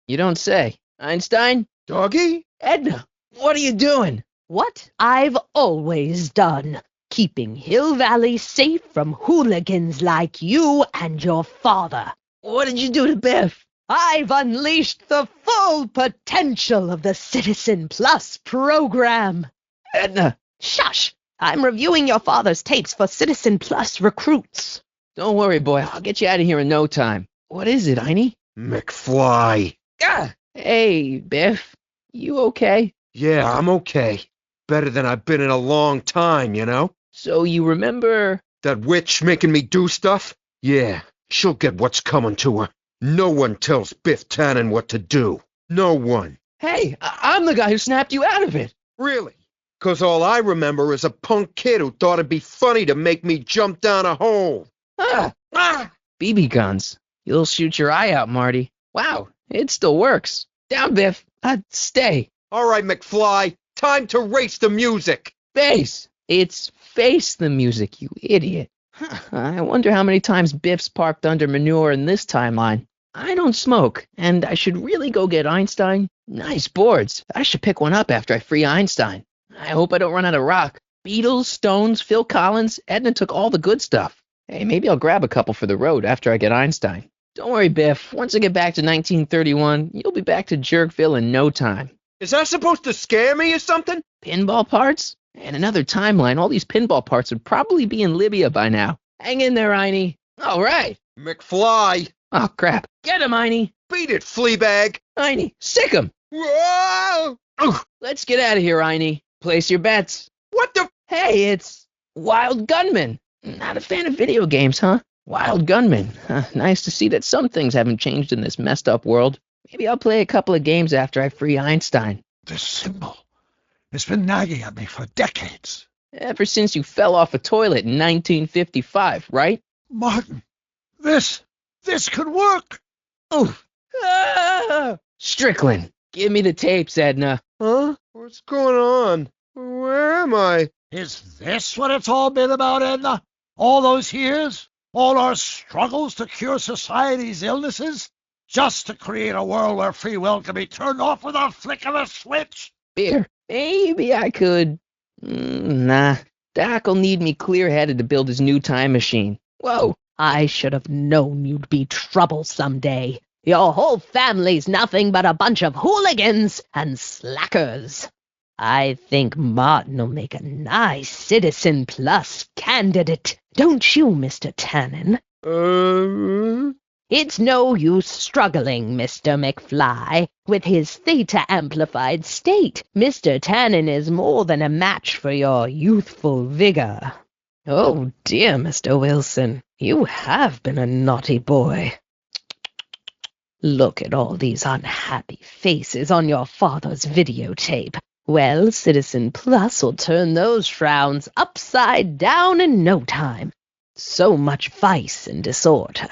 You don't say. Einstein? Doggy? Edna, what are you doing? What I've always done. Keeping Hill Valley safe from hooligans like you and your father. What did you do to Biff? I've unleashed the full potential of the Citizen Plus program. Edna, Shush! I'm reviewing your father's tapes for Citizen Plus recruits. don't worry, boy. I'll get you out of here in no time. What is it, Einie? McFly. Ah! Hey, Biff. You okay? Yeah, I'm okay. Better than I've been in a long time, you know? So you remember... That witch making me do stuff? Yeah, she'll get what's coming to her. No one tells Biff Tannen what to do. No one. Hey, I'm the guy who snapped you out of it. Really? 'Cause all I remember is a punk kid who thought it'd be funny to make me jump down a hole. BB guns. You'll shoot your eye out, Marty. Wow, it still works. Down, Biff. Stay. All right, McFly. Time to race the music. Face. It's Face the Music, you idiot. I wonder how many times Biff's parked under manure in this timeline. I don't smoke, and I should really go get Einstein. Nice boards. I should pick one up after I free Einstein. I hope I don't run out of rock. Beatles, Stones, Phil Collins. Edna took all the good stuff. Hey, maybe I'll grab a couple for the road after I get Einstein. Don't worry, Biff. Once I get back to 1931, you'll be back to Jerkville in no time. Is that supposed to scare me or something? Pinball parts? And another timeline, all these pinball parts would probably be in Libya by now. Hang in there, Einie. All right. McFly. Oh, crap. Get him, Einie. Beat it, Fleabag. Einie, sick him. Whoa! Let's get out of here, Einie. Place your bets. What the? Hey, it's Wild Gunman. Not a fan of video games, huh? Wild Gunman. Nice to see that some things haven't changed in this messed up world. Maybe I'll play a couple of games after I free Einstein. This symbol. It's been nagging at me for decades. Ever since you fell off a toilet in 1955, right? Martin, this could work. Oof. Strickland, give me the tapes, Edna. Huh? What's going on? Where am I? Is this what it's all been about, Edna? All those years? All our struggles to cure society's illnesses? Just to create a world where free will can be turned off with a flick of a switch? Beer. Maybe I could. Nah. Doc'll need me clear-headed to build his new time machine. Whoa. I should have known you'd be trouble someday. Your whole family's nothing but a bunch of hooligans and slackers. I think Martin'll make a nice Citizen Plus candidate. Don't you, Mr. Tannen? It's no use struggling, Mr. McFly. With his theta-amplified state, Mr. Tannen is more than a match for your youthful vigor. Oh dear, Mr. Wilson, you have been a naughty boy. Look at all these unhappy faces on your father's videotape. Well, Citizen Plus will turn those frowns upside down in no time. So much vice and disorder.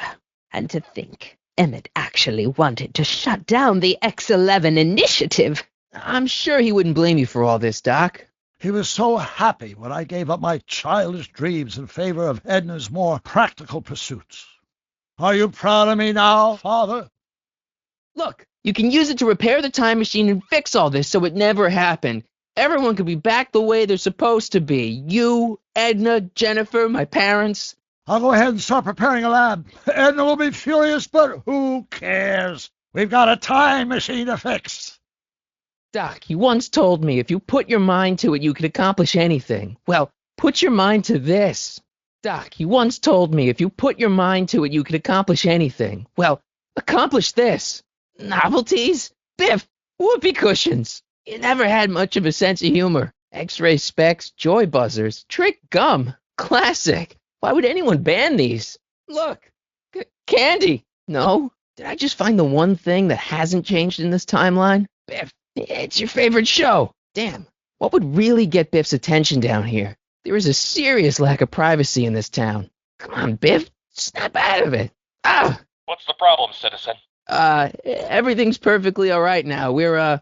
And to think, Emmett actually wanted to shut down the X-11 initiative. I'm sure he wouldn't blame you for all this, Doc. He was so happy when I gave up my childish dreams in favor of Edna's more practical pursuits. Are you proud of me now, Father? Look, you can use it to repair the time machine and fix all this so it never happened. Everyone could be back the way they're supposed to be. You, Edna, Jennifer, my parents. I'll go ahead and start preparing a lab. Edna will be furious, but who cares? We've got a time machine to fix. Doc, you once told me if you put your mind to it, you could accomplish anything. Well, put your mind to this. Doc, you once told me if you put your mind to it, you could accomplish anything. Well, accomplish this. Novelties? Biff, whoopee cushions. You never had much of a sense of humor. X-ray specs, joy buzzers, trick gum. Classic. Why would anyone ban these? Look, candy. No? Did I just find the one thing that hasn't changed in this timeline? Biff, it's your favorite show. Damn, what would really get Biff's attention down here? There is a serious lack of privacy in this town. Come on, Biff, snap out of it. Ah! What's the problem, citizen? Everything's perfectly all right now. We're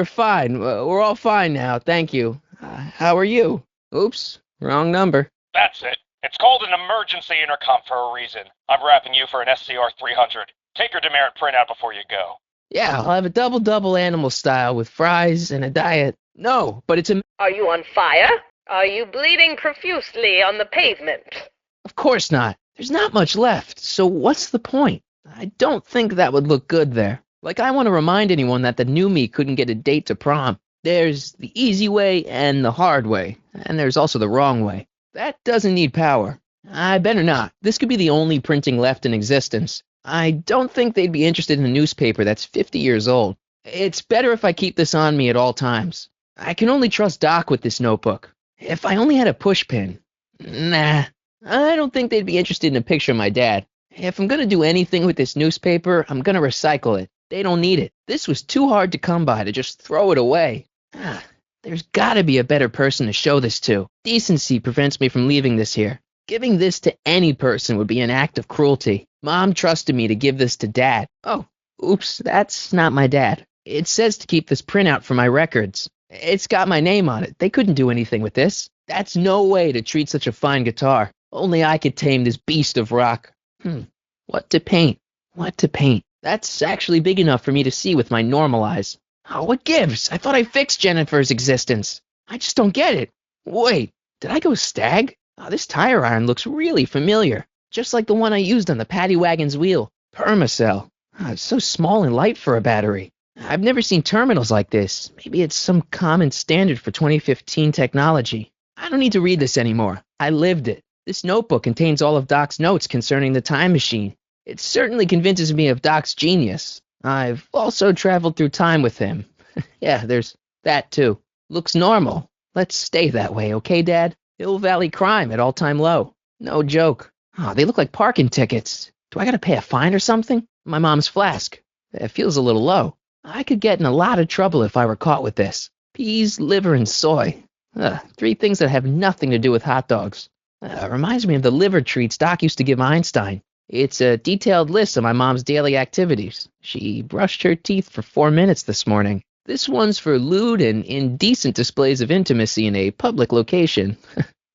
fine. We're all fine now, thank you. How are you? Oops, wrong number. That's it. It's called an emergency intercom for a reason. I'm wrapping you for an SCR 300. Take your demerit printout before you go. Yeah, I'll have a double animal style with fries and a diet. No, but it's a... Are you on fire? Are you bleeding profusely on the pavement? Of course not. There's not much left, so what's the point? I don't think that would look good there. Like, I want to remind anyone that the new me couldn't get a date to prom. There's the easy way and the hard way, and there's also the wrong way. That doesn't need power. I better not. This could be the only printing left in existence. I don't think they'd be interested in a newspaper that's 50 years old. It's better if I keep this on me at all times. I can only trust Doc with this notebook. If I only had a pushpin. Nah, I don't think they'd be interested in a picture of my dad. If I'm gonna do anything with this newspaper, I'm gonna recycle it. They don't need it. This was too hard to come by to just throw it away. There's gotta be a better person to show this to. Decency prevents me from leaving this here. Giving this to any person would be an act of cruelty. Mom trusted me to give this to Dad. Oh, oops, that's not my dad. It says to keep this printout for my records. It's got my name on it. They couldn't do anything with this. That's no way to treat such a fine guitar. Only I could tame this beast of rock. What to paint? What to paint? That's actually big enough for me to see with my normal eyes. Oh, what gives? I thought I fixed Jennifer's existence. I just don't get it. Wait, did I go stag? Oh, this tire iron looks really familiar. Just like the one I used on the paddy wagon's wheel. Permacell. Oh, it's so small and light for a battery. I've never seen terminals like this. Maybe it's some common standard for 2015 technology. I don't need to read this anymore. I lived it. This notebook contains all of Doc's notes concerning the time machine. It certainly convinces me of Doc's genius. I've also traveled through time with him. Yeah, there's that too. Looks normal. Let's stay that way, okay, Dad? Hill Valley crime at all-time low. No joke. Oh, they look like parking tickets. Do I gotta pay a fine or something? My mom's flask. It feels a little low. I could get in a lot of trouble if I were caught with this. Peas, liver, and soy. 3 things that have nothing to do with hot dogs. Reminds me of the liver treats Doc used to give Einstein. It's a detailed list of my mom's daily activities. She brushed her teeth for 4 minutes this morning. This one's for lewd and indecent displays of intimacy in a public location.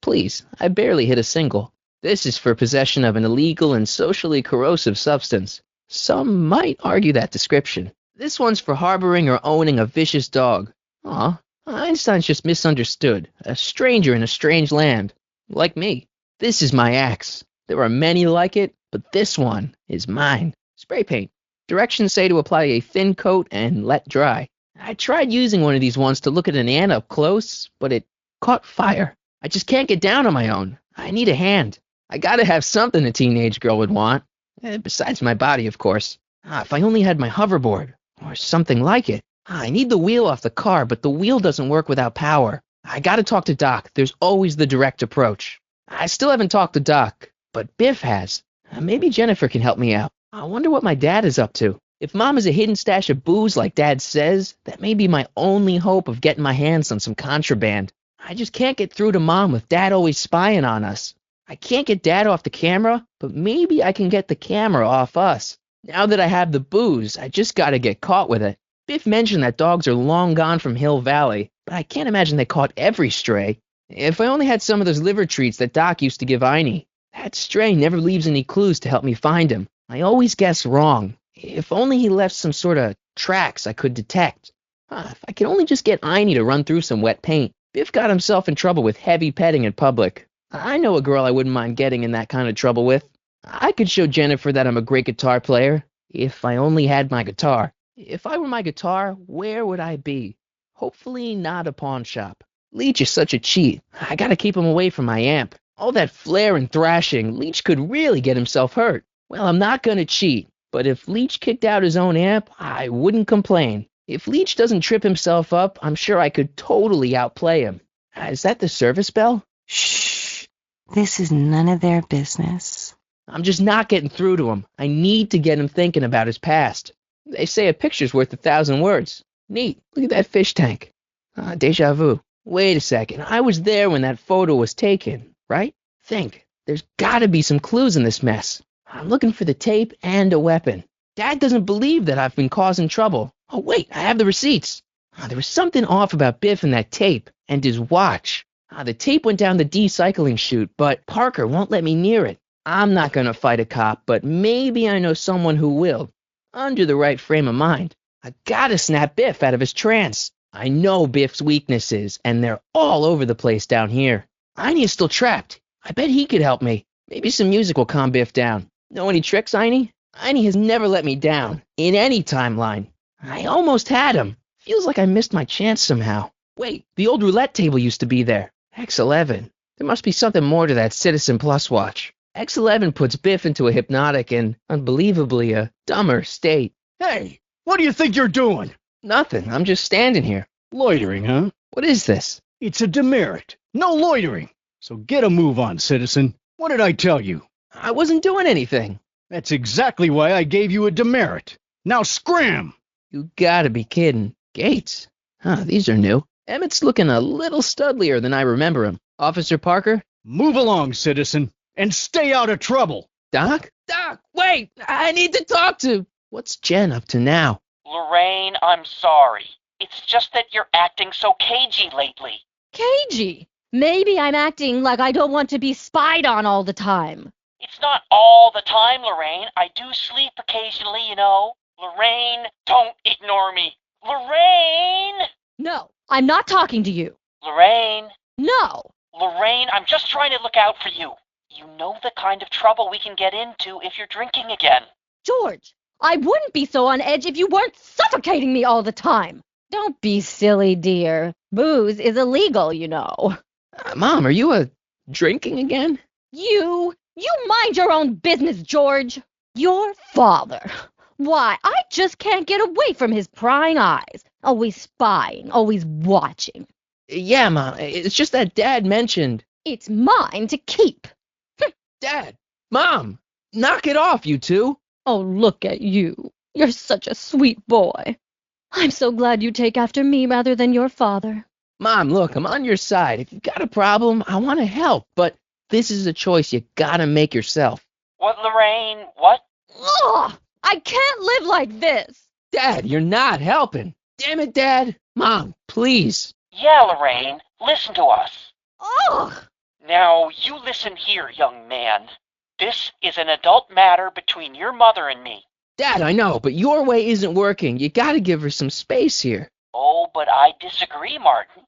Please, I barely hit a single. This is for possession of an illegal and socially corrosive substance. Some might argue that description. This one's for harboring or owning a vicious dog. Aw, Einstein's just misunderstood. A stranger in a strange land. Like me. This is my axe. There are many like it, but this one is mine. Spray paint. Directions say to apply a thin coat and let dry. I tried using one of these ones to look at an ant up close, but it caught fire. I just can't get down on my own. I need a hand. I gotta have something a teenage girl would want. Besides my body, of course. If I only had my hoverboard, or something like it. I need the wheel off the car, but the wheel doesn't work without power. I gotta talk to Doc. There's always the direct approach. I still haven't talked to Doc, but Biff has. Maybe Jennifer can help me out. I wonder what my dad is up to. If Mom has a hidden stash of booze like Dad says, that may be my only hope of getting my hands on some contraband. I just can't get through to Mom with Dad always spying on us. I can't get Dad off the camera, but maybe I can get the camera off us. Now that I have the booze, I just gotta get caught with it. Biff mentioned that dogs are long gone from Hill Valley, but I can't imagine they caught every stray. If I only had some of those liver treats that Doc used to give Einie. That stray never leaves any clues to help me find him. I always guess wrong. If only he left some sort of tracks I could detect. If I could only just get Einie to run through some wet paint. Biff got himself in trouble with heavy petting in public. I know a girl I wouldn't mind getting in that kind of trouble with. I could show Jennifer that I'm a great guitar player, if I only had my guitar. If I were my guitar, where would I be? Hopefully not a pawn shop. Leech is such a cheat. I gotta keep him away from my amp. All that flair and thrashing, Leech could really get himself hurt. Well, I'm not gonna cheat, but if Leech kicked out his own amp, I wouldn't complain. If Leech doesn't trip himself up, I'm sure I could totally outplay him. Is that the service bell? Shh. This is none of their business. I'm just not getting through to him. I need to get him thinking about his past. They say a picture's worth 1,000 words. Neat. Look at that fish tank. Deja vu. Wait a second. I was there when that photo was taken, right? Think. There's gotta be some clues in this mess. I'm looking for the tape and a weapon. Dad doesn't believe that I've been causing trouble. Oh, wait. I have the receipts. There was something off about Biff and that tape and his watch. The tape went down the decycling chute, but Parker won't let me near it. I'm not gonna fight a cop, but maybe I know someone who will. Under the right frame of mind. I gotta snap Biff out of his trance. I know Biff's weaknesses, and they're all over the place down here. Einie is still trapped. I bet he could help me. Maybe some music will calm Biff down. Know any tricks, Einie? Einie has never let me down, in any timeline. I almost had him. Feels like I missed my chance somehow. Wait, the old roulette table used to be there. X11. There must be something more to that Citizen Plus watch. X11 puts Biff into a hypnotic and, unbelievably, a dumber state. Hey, what do you think you're doing? Nothing, I'm just standing here. Loitering, huh? What is this? It's a demerit. No loitering. So get a move on, citizen. What did I tell you? I wasn't doing anything. That's exactly why I gave you a demerit. Now scram! You gotta be kidding. Gates? Huh, these are new. Emmett's looking a little studlier than I remember him. Officer Parker? Move along, citizen, and stay out of trouble. Doc? Doc, wait! I need to talk to... What's Jen up to now? Lorraine, I'm sorry. It's just that you're acting so cagey lately. Cagey? Maybe I'm acting like I don't want to be spied on all the time. It's not all the time, Lorraine. I do sleep occasionally, you know. Lorraine, don't ignore me. Lorraine! No, I'm not talking to you. Lorraine! No. Lorraine, I'm just trying to look out for you. You know the kind of trouble we can get into if you're drinking again. George, I wouldn't be so on edge if you weren't suffocating me all the time. Don't be silly, dear. Booze is illegal, you know. Mom, are you drinking again? You mind your own business, George. Your father. Why, I just can't get away from his prying eyes. Always spying, always watching. Yeah, Mom, it's just that Dad mentioned... It's mine to keep. Dad! Mom! Knock it off, you two! Oh, look at you. You're such a sweet boy. I'm so glad you take after me rather than your father. Mom, look, I'm on your side. If you've got a problem, I want to help, but this is a choice you gotta make yourself. What, Lorraine? What? Ugh! I can't live like this! Dad, you're not helping. Damn it, Dad. Mom, please. Yeah, Lorraine, listen to us. Ugh! Now, you listen here, young man. This is an adult matter between your mother and me. Dad, I know, but your way isn't working. You gotta give her some space here. Oh, but I disagree, Martin.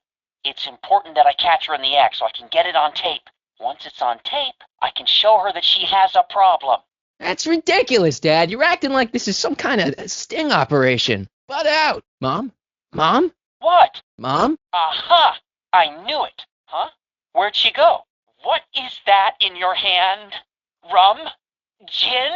It's important that I catch her in the act so I can get it on tape. Once it's on tape, I can show her that she has a problem. That's ridiculous, Dad. You're acting like this is some kind of sting operation. Butt out. Mom? Mom? What? Mom? Aha! I knew it. Huh? Where'd she go? What is that in your hand? Rum? Gin?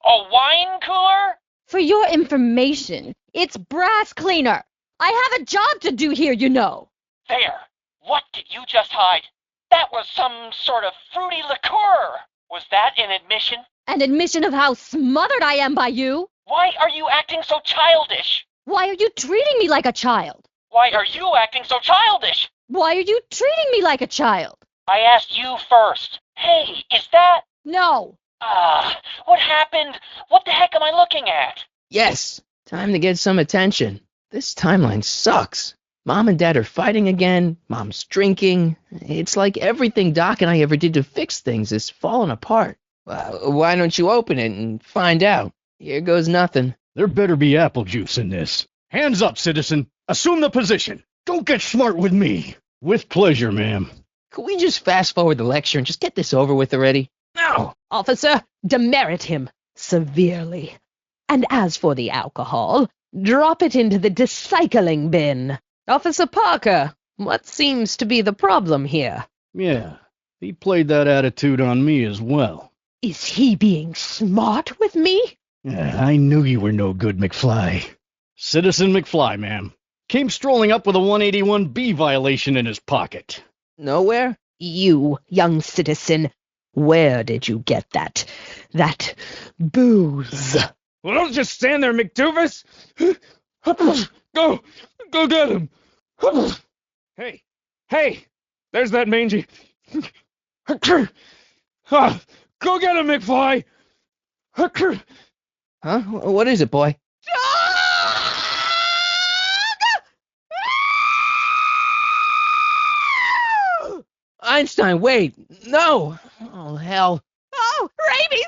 A wine cooler? For your information, it's brass cleaner. I have a job to do here, you know. There. What did you just hide? That was some sort of fruity liqueur. Was that an admission? An admission of how smothered I am by you. Why are you acting so childish? Why are you treating me like a child? Why are you acting so childish? Why are you treating me like a child? I asked you first. Hey, is that... No. What happened? What the heck am I looking at? Yes. Time to get some attention. This timeline sucks. Mom and Dad are fighting again. Mom's drinking. It's like everything Doc and I ever did to fix things is falling apart. Why don't you open it and find out? Here goes nothing. There better be apple juice in this. Hands up, citizen. Assume the position. Don't get smart with me. With pleasure, ma'am. Could we just fast forward the lecture and just get this over with already? No, officer, demerit him severely. And as for the alcohol, drop it into the recycling bin. Officer Parker, what seems to be the problem here? Yeah, he played that attitude on me as well. Is he being smart with me? Yeah, I knew you were no good, McFly. Citizen McFly, ma'am. Came strolling up with a 181B violation in his pocket. Nowhere? You, young citizen, where did you get that booze? Well, don't just stand there, McDoofus! Go get him! Hey, there's that mangy... Go get him, McFly! Huh? What is it, boy? Einstein, wait! No! Oh, hell. Oh, rabies,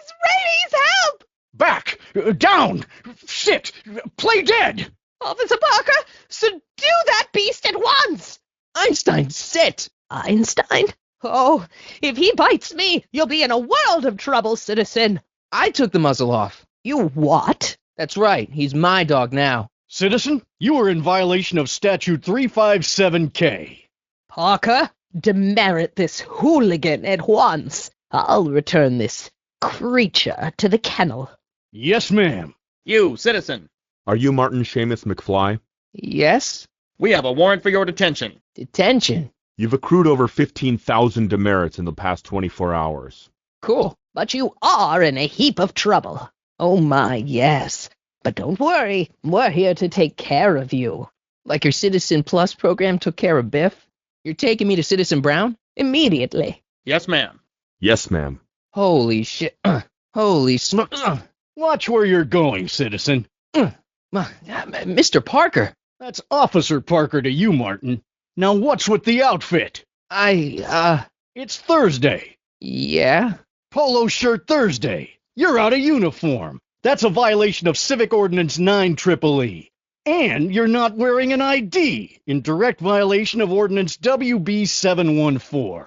help! Back! Down! Sit! Play dead! Officer Parker, subdue that beast at once! Einstein, sit! Einstein? Oh, if he bites me, you'll be in a world of trouble, citizen. I took the muzzle off. You what? That's right, he's my dog now. Citizen, you are in violation of Statute 357K. Parker, demerit this hooligan at once. I'll return this creature to the kennel. Yes, ma'am. You, citizen. Are you Martin Seamus McFly? Yes? We have a warrant for your detention. Detention? You've accrued over 15,000 demerits in the past 24 hours. Cool. But you are in a heap of trouble. Oh my, yes. But don't worry, we're here to take care of you. Like your Citizen Plus program took care of Biff? You're taking me to Citizen Brown? Immediately. Yes, ma'am. Yes, ma'am. Holy shit. Holy smoke. Watch where you're going, citizen. Mr. Parker. That's Officer Parker to you, Martin. Now what's with the outfit? It's Thursday. Yeah? Polo shirt Thursday. You're out of uniform. That's a violation of Civic Ordinance 9EEE. And you're not wearing an ID, in direct violation of Ordinance WB 714.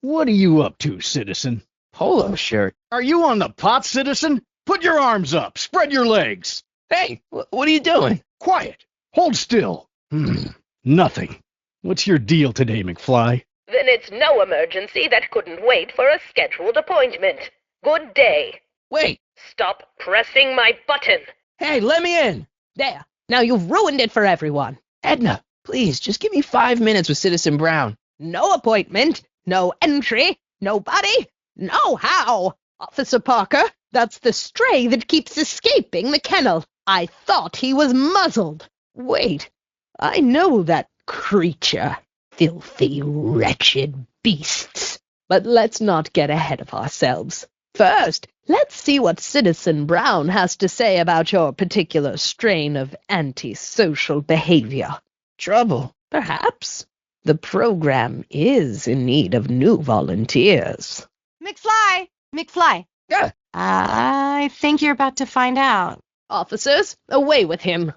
What are you up to, citizen? Polo shirt. Are you on the pot, citizen? Put your arms up. Spread your legs. Hey, what are you doing? Quiet. Hold still. Nothing. What's your deal today, McFly? Then it's no emergency that couldn't wait for a scheduled appointment. Good day. Wait. Stop pressing my button. Hey, let me in. There. Now you've ruined it for everyone. Edna, please, just give me 5 minutes with Citizen Brown. No appointment, no entry, nobody, no how. Officer Parker, that's the stray that keeps escaping the kennel. I thought he was muzzled. Wait, I know that creature. Filthy, wretched beasts. But let's not get ahead of ourselves. First, let's see what Citizen Brown has to say about your particular strain of antisocial behavior. Trouble? Perhaps. The program is in need of new volunteers. McFly. Yeah. I think you're about to find out. Officers, away with him.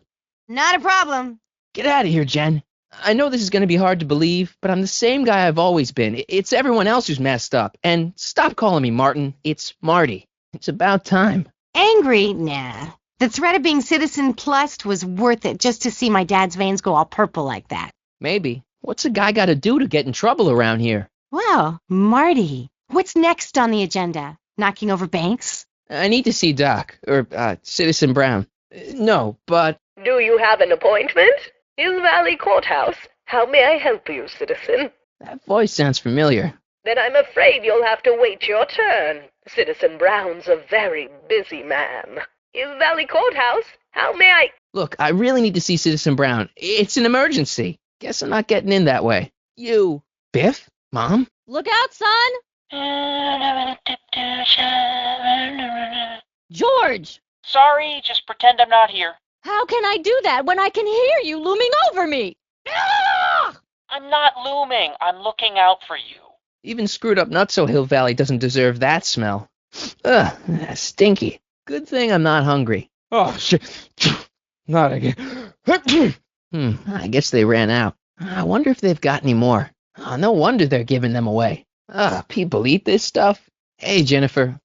Not a problem. Get out of here, Jen. I know this is going to be hard to believe, but I'm the same guy I've always been. It's everyone else who's messed up. And stop calling me Martin. It's Marty. It's about time. Angry? Nah. The threat of being Citizen Plus was worth it just to see my dad's veins go all purple like that. Maybe. What's a guy got to do to get in trouble around here? Well, Marty, what's next on the agenda? Knocking over banks? I need to see Doc, or Citizen Brown. No, but... Do you have an appointment? Hill Valley Courthouse. How may I help you, citizen? That voice sounds familiar. Then I'm afraid you'll have to wait your turn. Citizen Brown's a very busy man. Hill Valley Courthouse. How may I... Look, I really need to see Citizen Brown. It's an emergency. Guess I'm not getting in that way. You. Biff? Mom? Look out, son! George! Sorry, just pretend I'm not here. How can I do that when I can hear you looming over me? I'm not looming. I'm looking out for you. Even screwed up Nutso Hill Valley doesn't deserve that smell. Ugh, stinky. Good thing I'm not hungry. Oh, shit. Not again. I guess they ran out. I wonder if they've got any more. Oh, no wonder they're giving them away. People eat this stuff? Hey, Jennifer.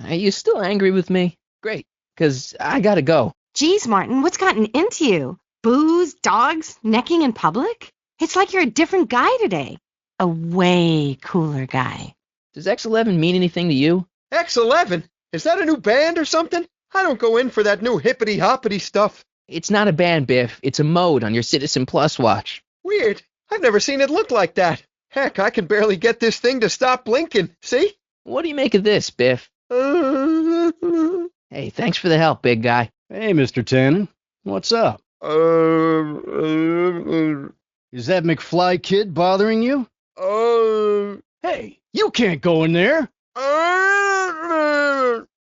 Are you still angry with me? Great, because I gotta go. Geez, Martin, what's gotten into you? Booze, dogs, necking in public? It's like you're a different guy today. A way cooler guy. Does X11 mean anything to you? X11? Is that a new band or something? I don't go in for that new hippity-hoppity stuff. It's not a band, Biff. It's a mode on your Citizen Plus watch. Weird. I've never seen it look like that. Heck, I can barely get this thing to stop blinking. See? What do you make of this, Biff? Hey, thanks for the help, big guy. Hey, Mr. Tannen. What's up? Is that McFly kid bothering you? Hey, you can't go in there.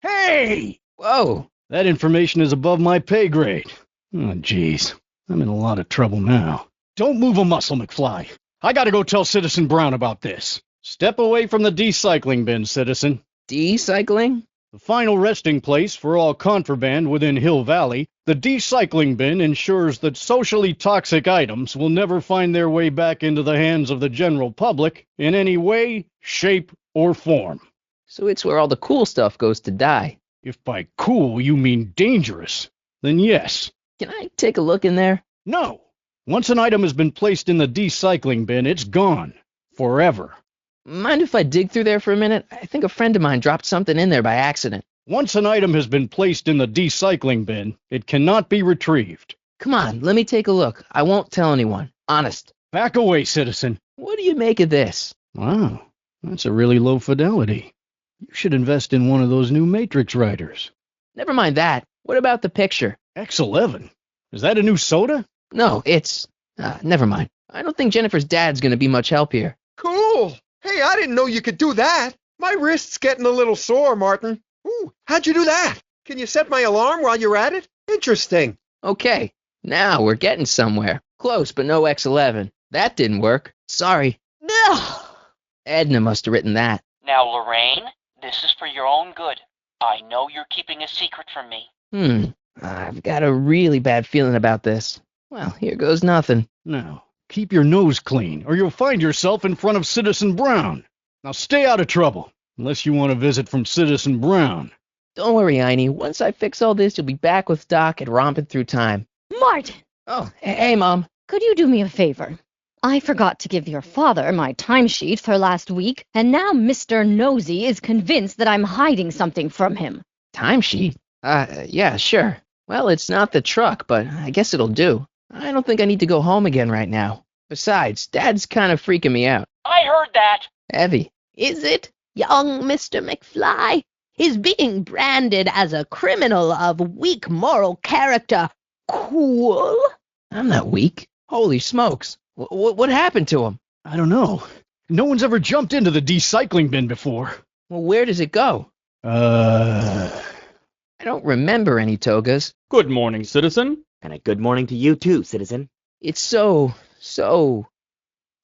Hey! Whoa. That information is above my pay grade. Oh, jeez. I'm in a lot of trouble now. Don't move a muscle, McFly. I gotta go tell Citizen Brown about this. Step away from the decycling bin, citizen. Decycling? The final resting place for all contraband within Hill Valley, the decycling bin ensures that socially toxic items will never find their way back into the hands of the general public in any way, shape, or form. So it's where all the cool stuff goes to die. If by cool you mean dangerous, then yes. Can I take a look in there? No. Once an item has been placed in the decycling bin, it's gone. Forever. Mind if I dig through there for a minute? I think a friend of mine dropped something in there by accident. Once an item has been placed in the decycling bin, it cannot be retrieved. Come on, let me take a look. I won't tell anyone. Honest. Back away, citizen. What do you make of this? Wow, that's a really low fidelity. You should invest in one of those new Matrix writers. Never mind that. What about the picture? X11? Is that a new soda? No, it's... never mind. I don't think Jennifer's dad's gonna be much help here. Cool. Hey, I didn't know you could do that. My wrist's getting a little sore, Martin. Ooh, how'd you do that? Can you set my alarm while you're at it? Interesting. Okay, now we're getting somewhere. Close, but no X11. That didn't work. Sorry. Ugh. Edna must have written that. Now, Lorraine, this is for your own good. I know you're keeping a secret from me. I've got a really bad feeling about this. Well, here goes nothing. Now, keep your nose clean, or you'll find yourself in front of Citizen Brown. Now stay out of trouble, unless you want a visit from Citizen Brown. Don't worry, Einie. Once I fix all this, you'll be back with Doc and romping through time. Martin, Oh, hey, Mom. could you do me a favor? I forgot to give your father my timesheet for last week, and now Mr. Nosy is convinced that I'm hiding something from him. Timesheet? Yeah, sure. Well, it's not the truck, but I guess it'll do. I don't think I need to go home again right now. Besides, Dad's kind of freaking me out. I heard that. Heavy. Is it? Young Mr. McFly is being branded as a criminal of weak moral character. Cool? I'm not weak. Holy smokes. What happened to him? I don't know. No one's ever jumped into the decycling bin before. Well, where does it go? I don't remember any togas. Good morning, citizen. And a good morning to you too, citizen. It's so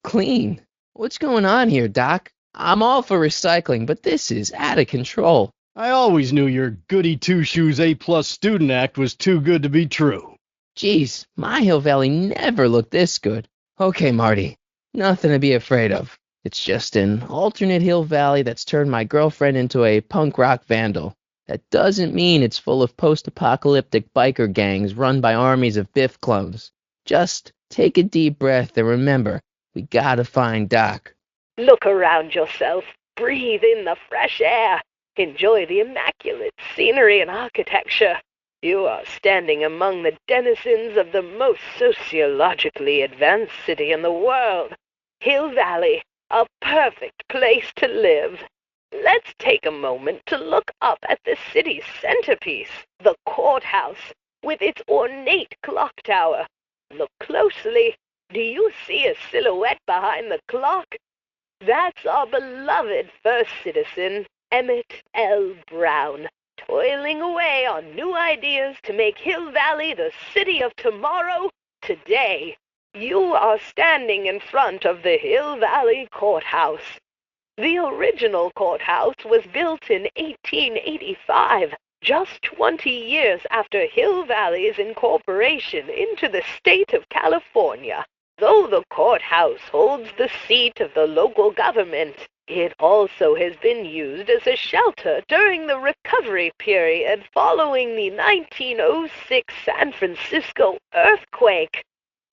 clean. What's going on here, Doc? I'm all for recycling, but this is out of control. I always knew your goody two-shoes A+ student act was too good to be true. Geez, my Hill Valley never looked this good. Okay, Marty, nothing to be afraid of. It's just an alternate Hill Valley that's turned my girlfriend into a punk rock vandal. That doesn't mean it's full of post-apocalyptic biker gangs run by armies of Biff clones. Just take a deep breath and remember, we gotta find Doc. Look around yourself. Breathe in the fresh air. Enjoy the immaculate scenery and architecture. You are standing among the denizens of the most sociologically advanced city in the world. Hill Valley, a perfect place to live. Let's take a moment to look up at the city's centerpiece, the courthouse, with its ornate clock tower. Look closely. Do you see a silhouette behind the clock? That's our beloved first citizen, Emmett L. Brown, toiling away on new ideas to make Hill Valley the city of tomorrow, today. You are standing in front of the Hill Valley Courthouse. The original courthouse was built in 1885, just 20 years after Hill Valley's incorporation into the state of California. Though the courthouse holds the seat of the local government, it also has been used as a shelter during the recovery period following the 1906 San Francisco earthquake.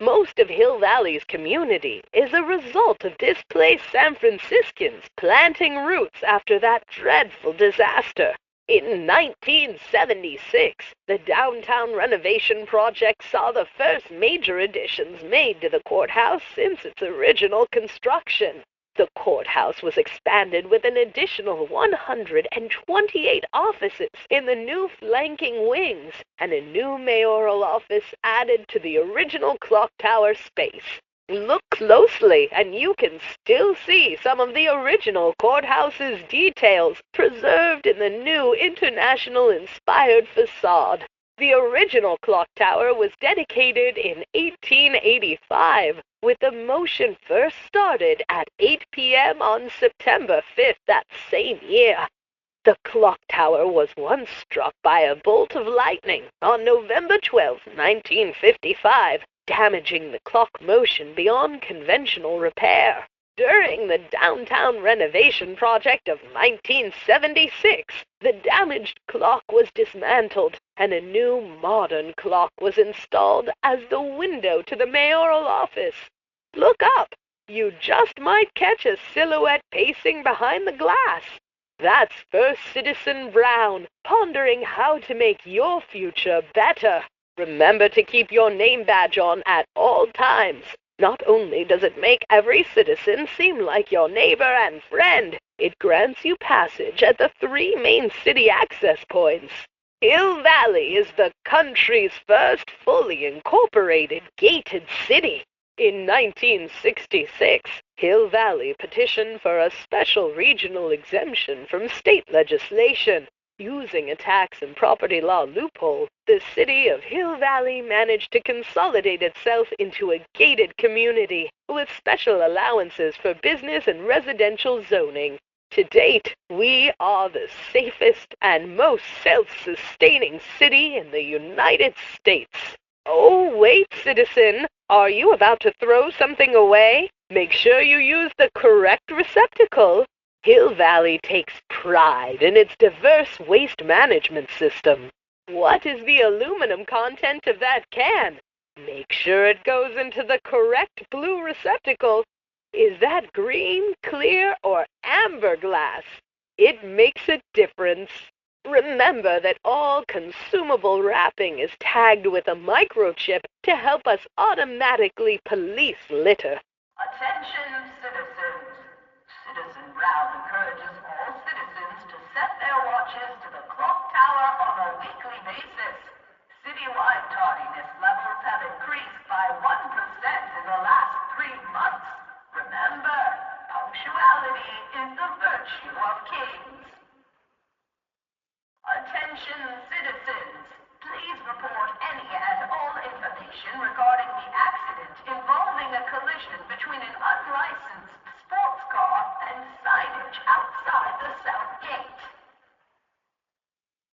Most of Hill Valley's community is a result of displaced San Franciscans planting roots after that dreadful disaster. In 1976, the downtown renovation project saw the first major additions made to the courthouse since its original construction. The courthouse was expanded with an additional 128 offices in the new flanking wings, and a new mayoral office added to the original clock tower space. Look closely, and you can still see some of the original courthouse's details preserved in the new international-inspired facade. The original clock tower was dedicated in 1885, with the motion first started at 8 p.m. on September 5th that same year. The clock tower was once struck by a bolt of lightning on November 12, 1955, damaging the clock motion beyond conventional repair. During the downtown renovation project of 1976, the damaged clock was dismantled and a new modern clock was installed as the window to the mayoral office. Look up. You just might catch a silhouette pacing behind the glass. That's First Citizen Brown, pondering how to make your future better. Remember to keep your name badge on at all times. Not only does it make every citizen seem like your neighbor and friend, it grants you passage at the 3 main city access points. Hill Valley is the country's first fully incorporated gated city. In 1966, Hill Valley petitioned for a special regional exemption from state legislation. Using a tax and property law loophole, the city of Hill Valley managed to consolidate itself into a gated community with special allowances for business and residential zoning. To date, we are the safest and most self-sustaining city in the United States. Oh, wait, citizen. Are you about to throw something away? Make sure you use the correct receptacle. Hill Valley takes pride in its diverse waste management system. What is the aluminum content of that can? Make sure it goes into the correct blue receptacle. Is that green, clear, or amber glass? It makes a difference. Remember that all consumable wrapping is tagged with a microchip to help us automatically police litter. Attention, citizens. Citizen Brown encourages all citizens to set their watches to the clock tower on a weekly basis. Citywide tardiness levels have increased by 1% in the last 3 months. Remember, punctuality is the virtue of kings. Attention, citizens. Please report any and all information regarding the accident involving a collision between an unlicensed sports car and signage outside the South Gate.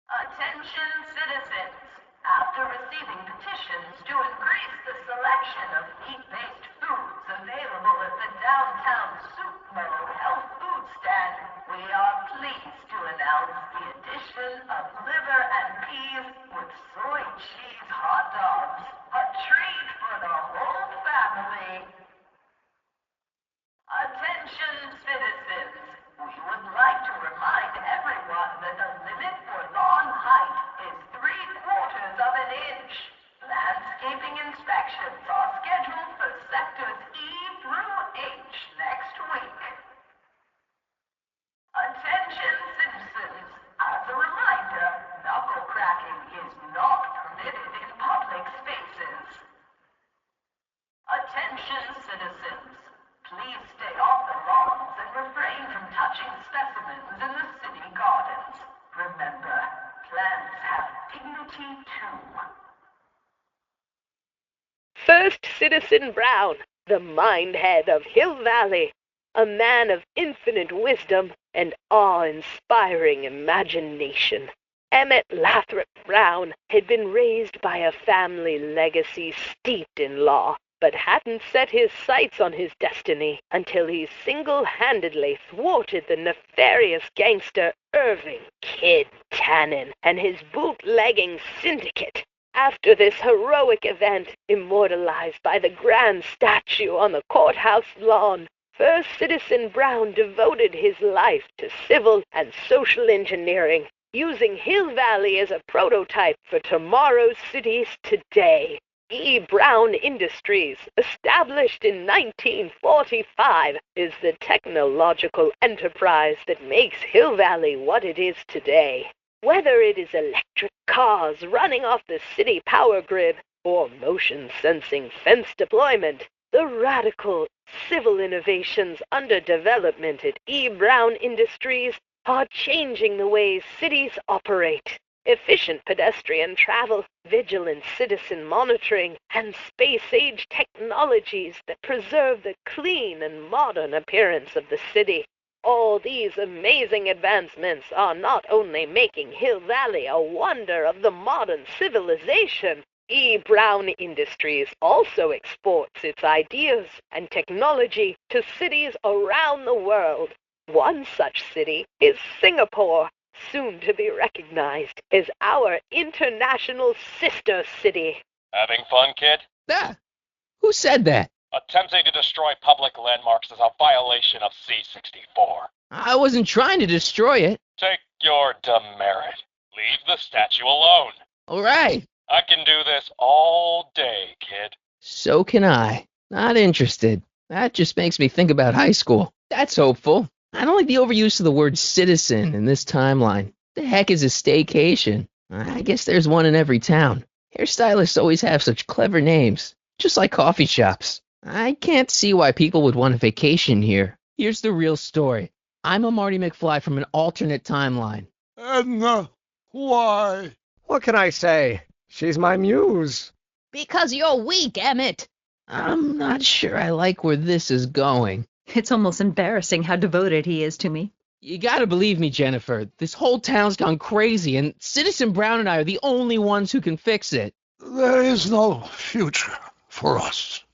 Attention, citizens. After receiving petitions to increase the selection of meat-based foods available at the downtown Supmo Health Food Stand, we are pleased to announce the addition of liver and peas with soy cheese hot dogs. A treat for the whole family. Attention, citizens. We would like to remind everyone that the limit for lawn height is 3/4 of an inch. Landscaping inspections are scheduled for sectors E through H next week. Attention, citizens. As a reminder, knuckle cracking is not permitted in public spaces. Attention, citizens. Please stay off the lawns and refrain from touching specimens in the city gardens. Remember, plants have dignity too. First Citizen Brown, the mindhead of Hill Valley, a man of infinite wisdom and awe-inspiring imagination. Emmett Lathrop Brown had been raised by a family legacy steeped in law, but hadn't set his sights on his destiny until he single-handedly thwarted the nefarious gangster Irving Kid Tannen and his bootlegging syndicate. After this heroic event, immortalized by the grand statue on the courthouse lawn, First Citizen Brown devoted his life to civil and social engineering, using Hill Valley as a prototype for tomorrow's cities today. E. Brown Industries, established in 1945, is the technological enterprise that makes Hill Valley what it is today. Whether it is electric cars running off the city power grid or motion-sensing fence deployment, the radical civil innovations under development at E. Brown Industries are changing the ways cities operate. Efficient pedestrian travel, vigilant citizen monitoring, and space-age technologies that preserve the clean and modern appearance of the city. All these amazing advancements are not only making Hill Valley a wonder of the modern civilization, E. Brown Industries also exports its ideas and technology to cities around the world. One such city is Singapore, soon to be recognized as our international sister city. Having fun, kid? Ah, who said that? Attempting to destroy public landmarks is a violation of C-64. I wasn't trying to destroy it. Take your demerit. Leave the statue alone. All right. I can do this all day, kid. So can I. Not interested. That just makes me think about high school. That's hopeful. I don't like the overuse of the word citizen in this timeline. The heck is a staycation? I guess there's one in every town. Hairstylists always have such clever names, just like coffee shops. I can't see why people would want a vacation here. Here's the real story. I'm a Marty McFly from an alternate timeline. Edna, why? What can I say? She's my muse. Because you're weak, Emmett. I'm not sure I like where this is going. It's almost embarrassing how devoted he is to me. You gotta believe me, Jennifer. This whole town's gone crazy, and Citizen Brown and I are the only ones who can fix it. There is no future for us.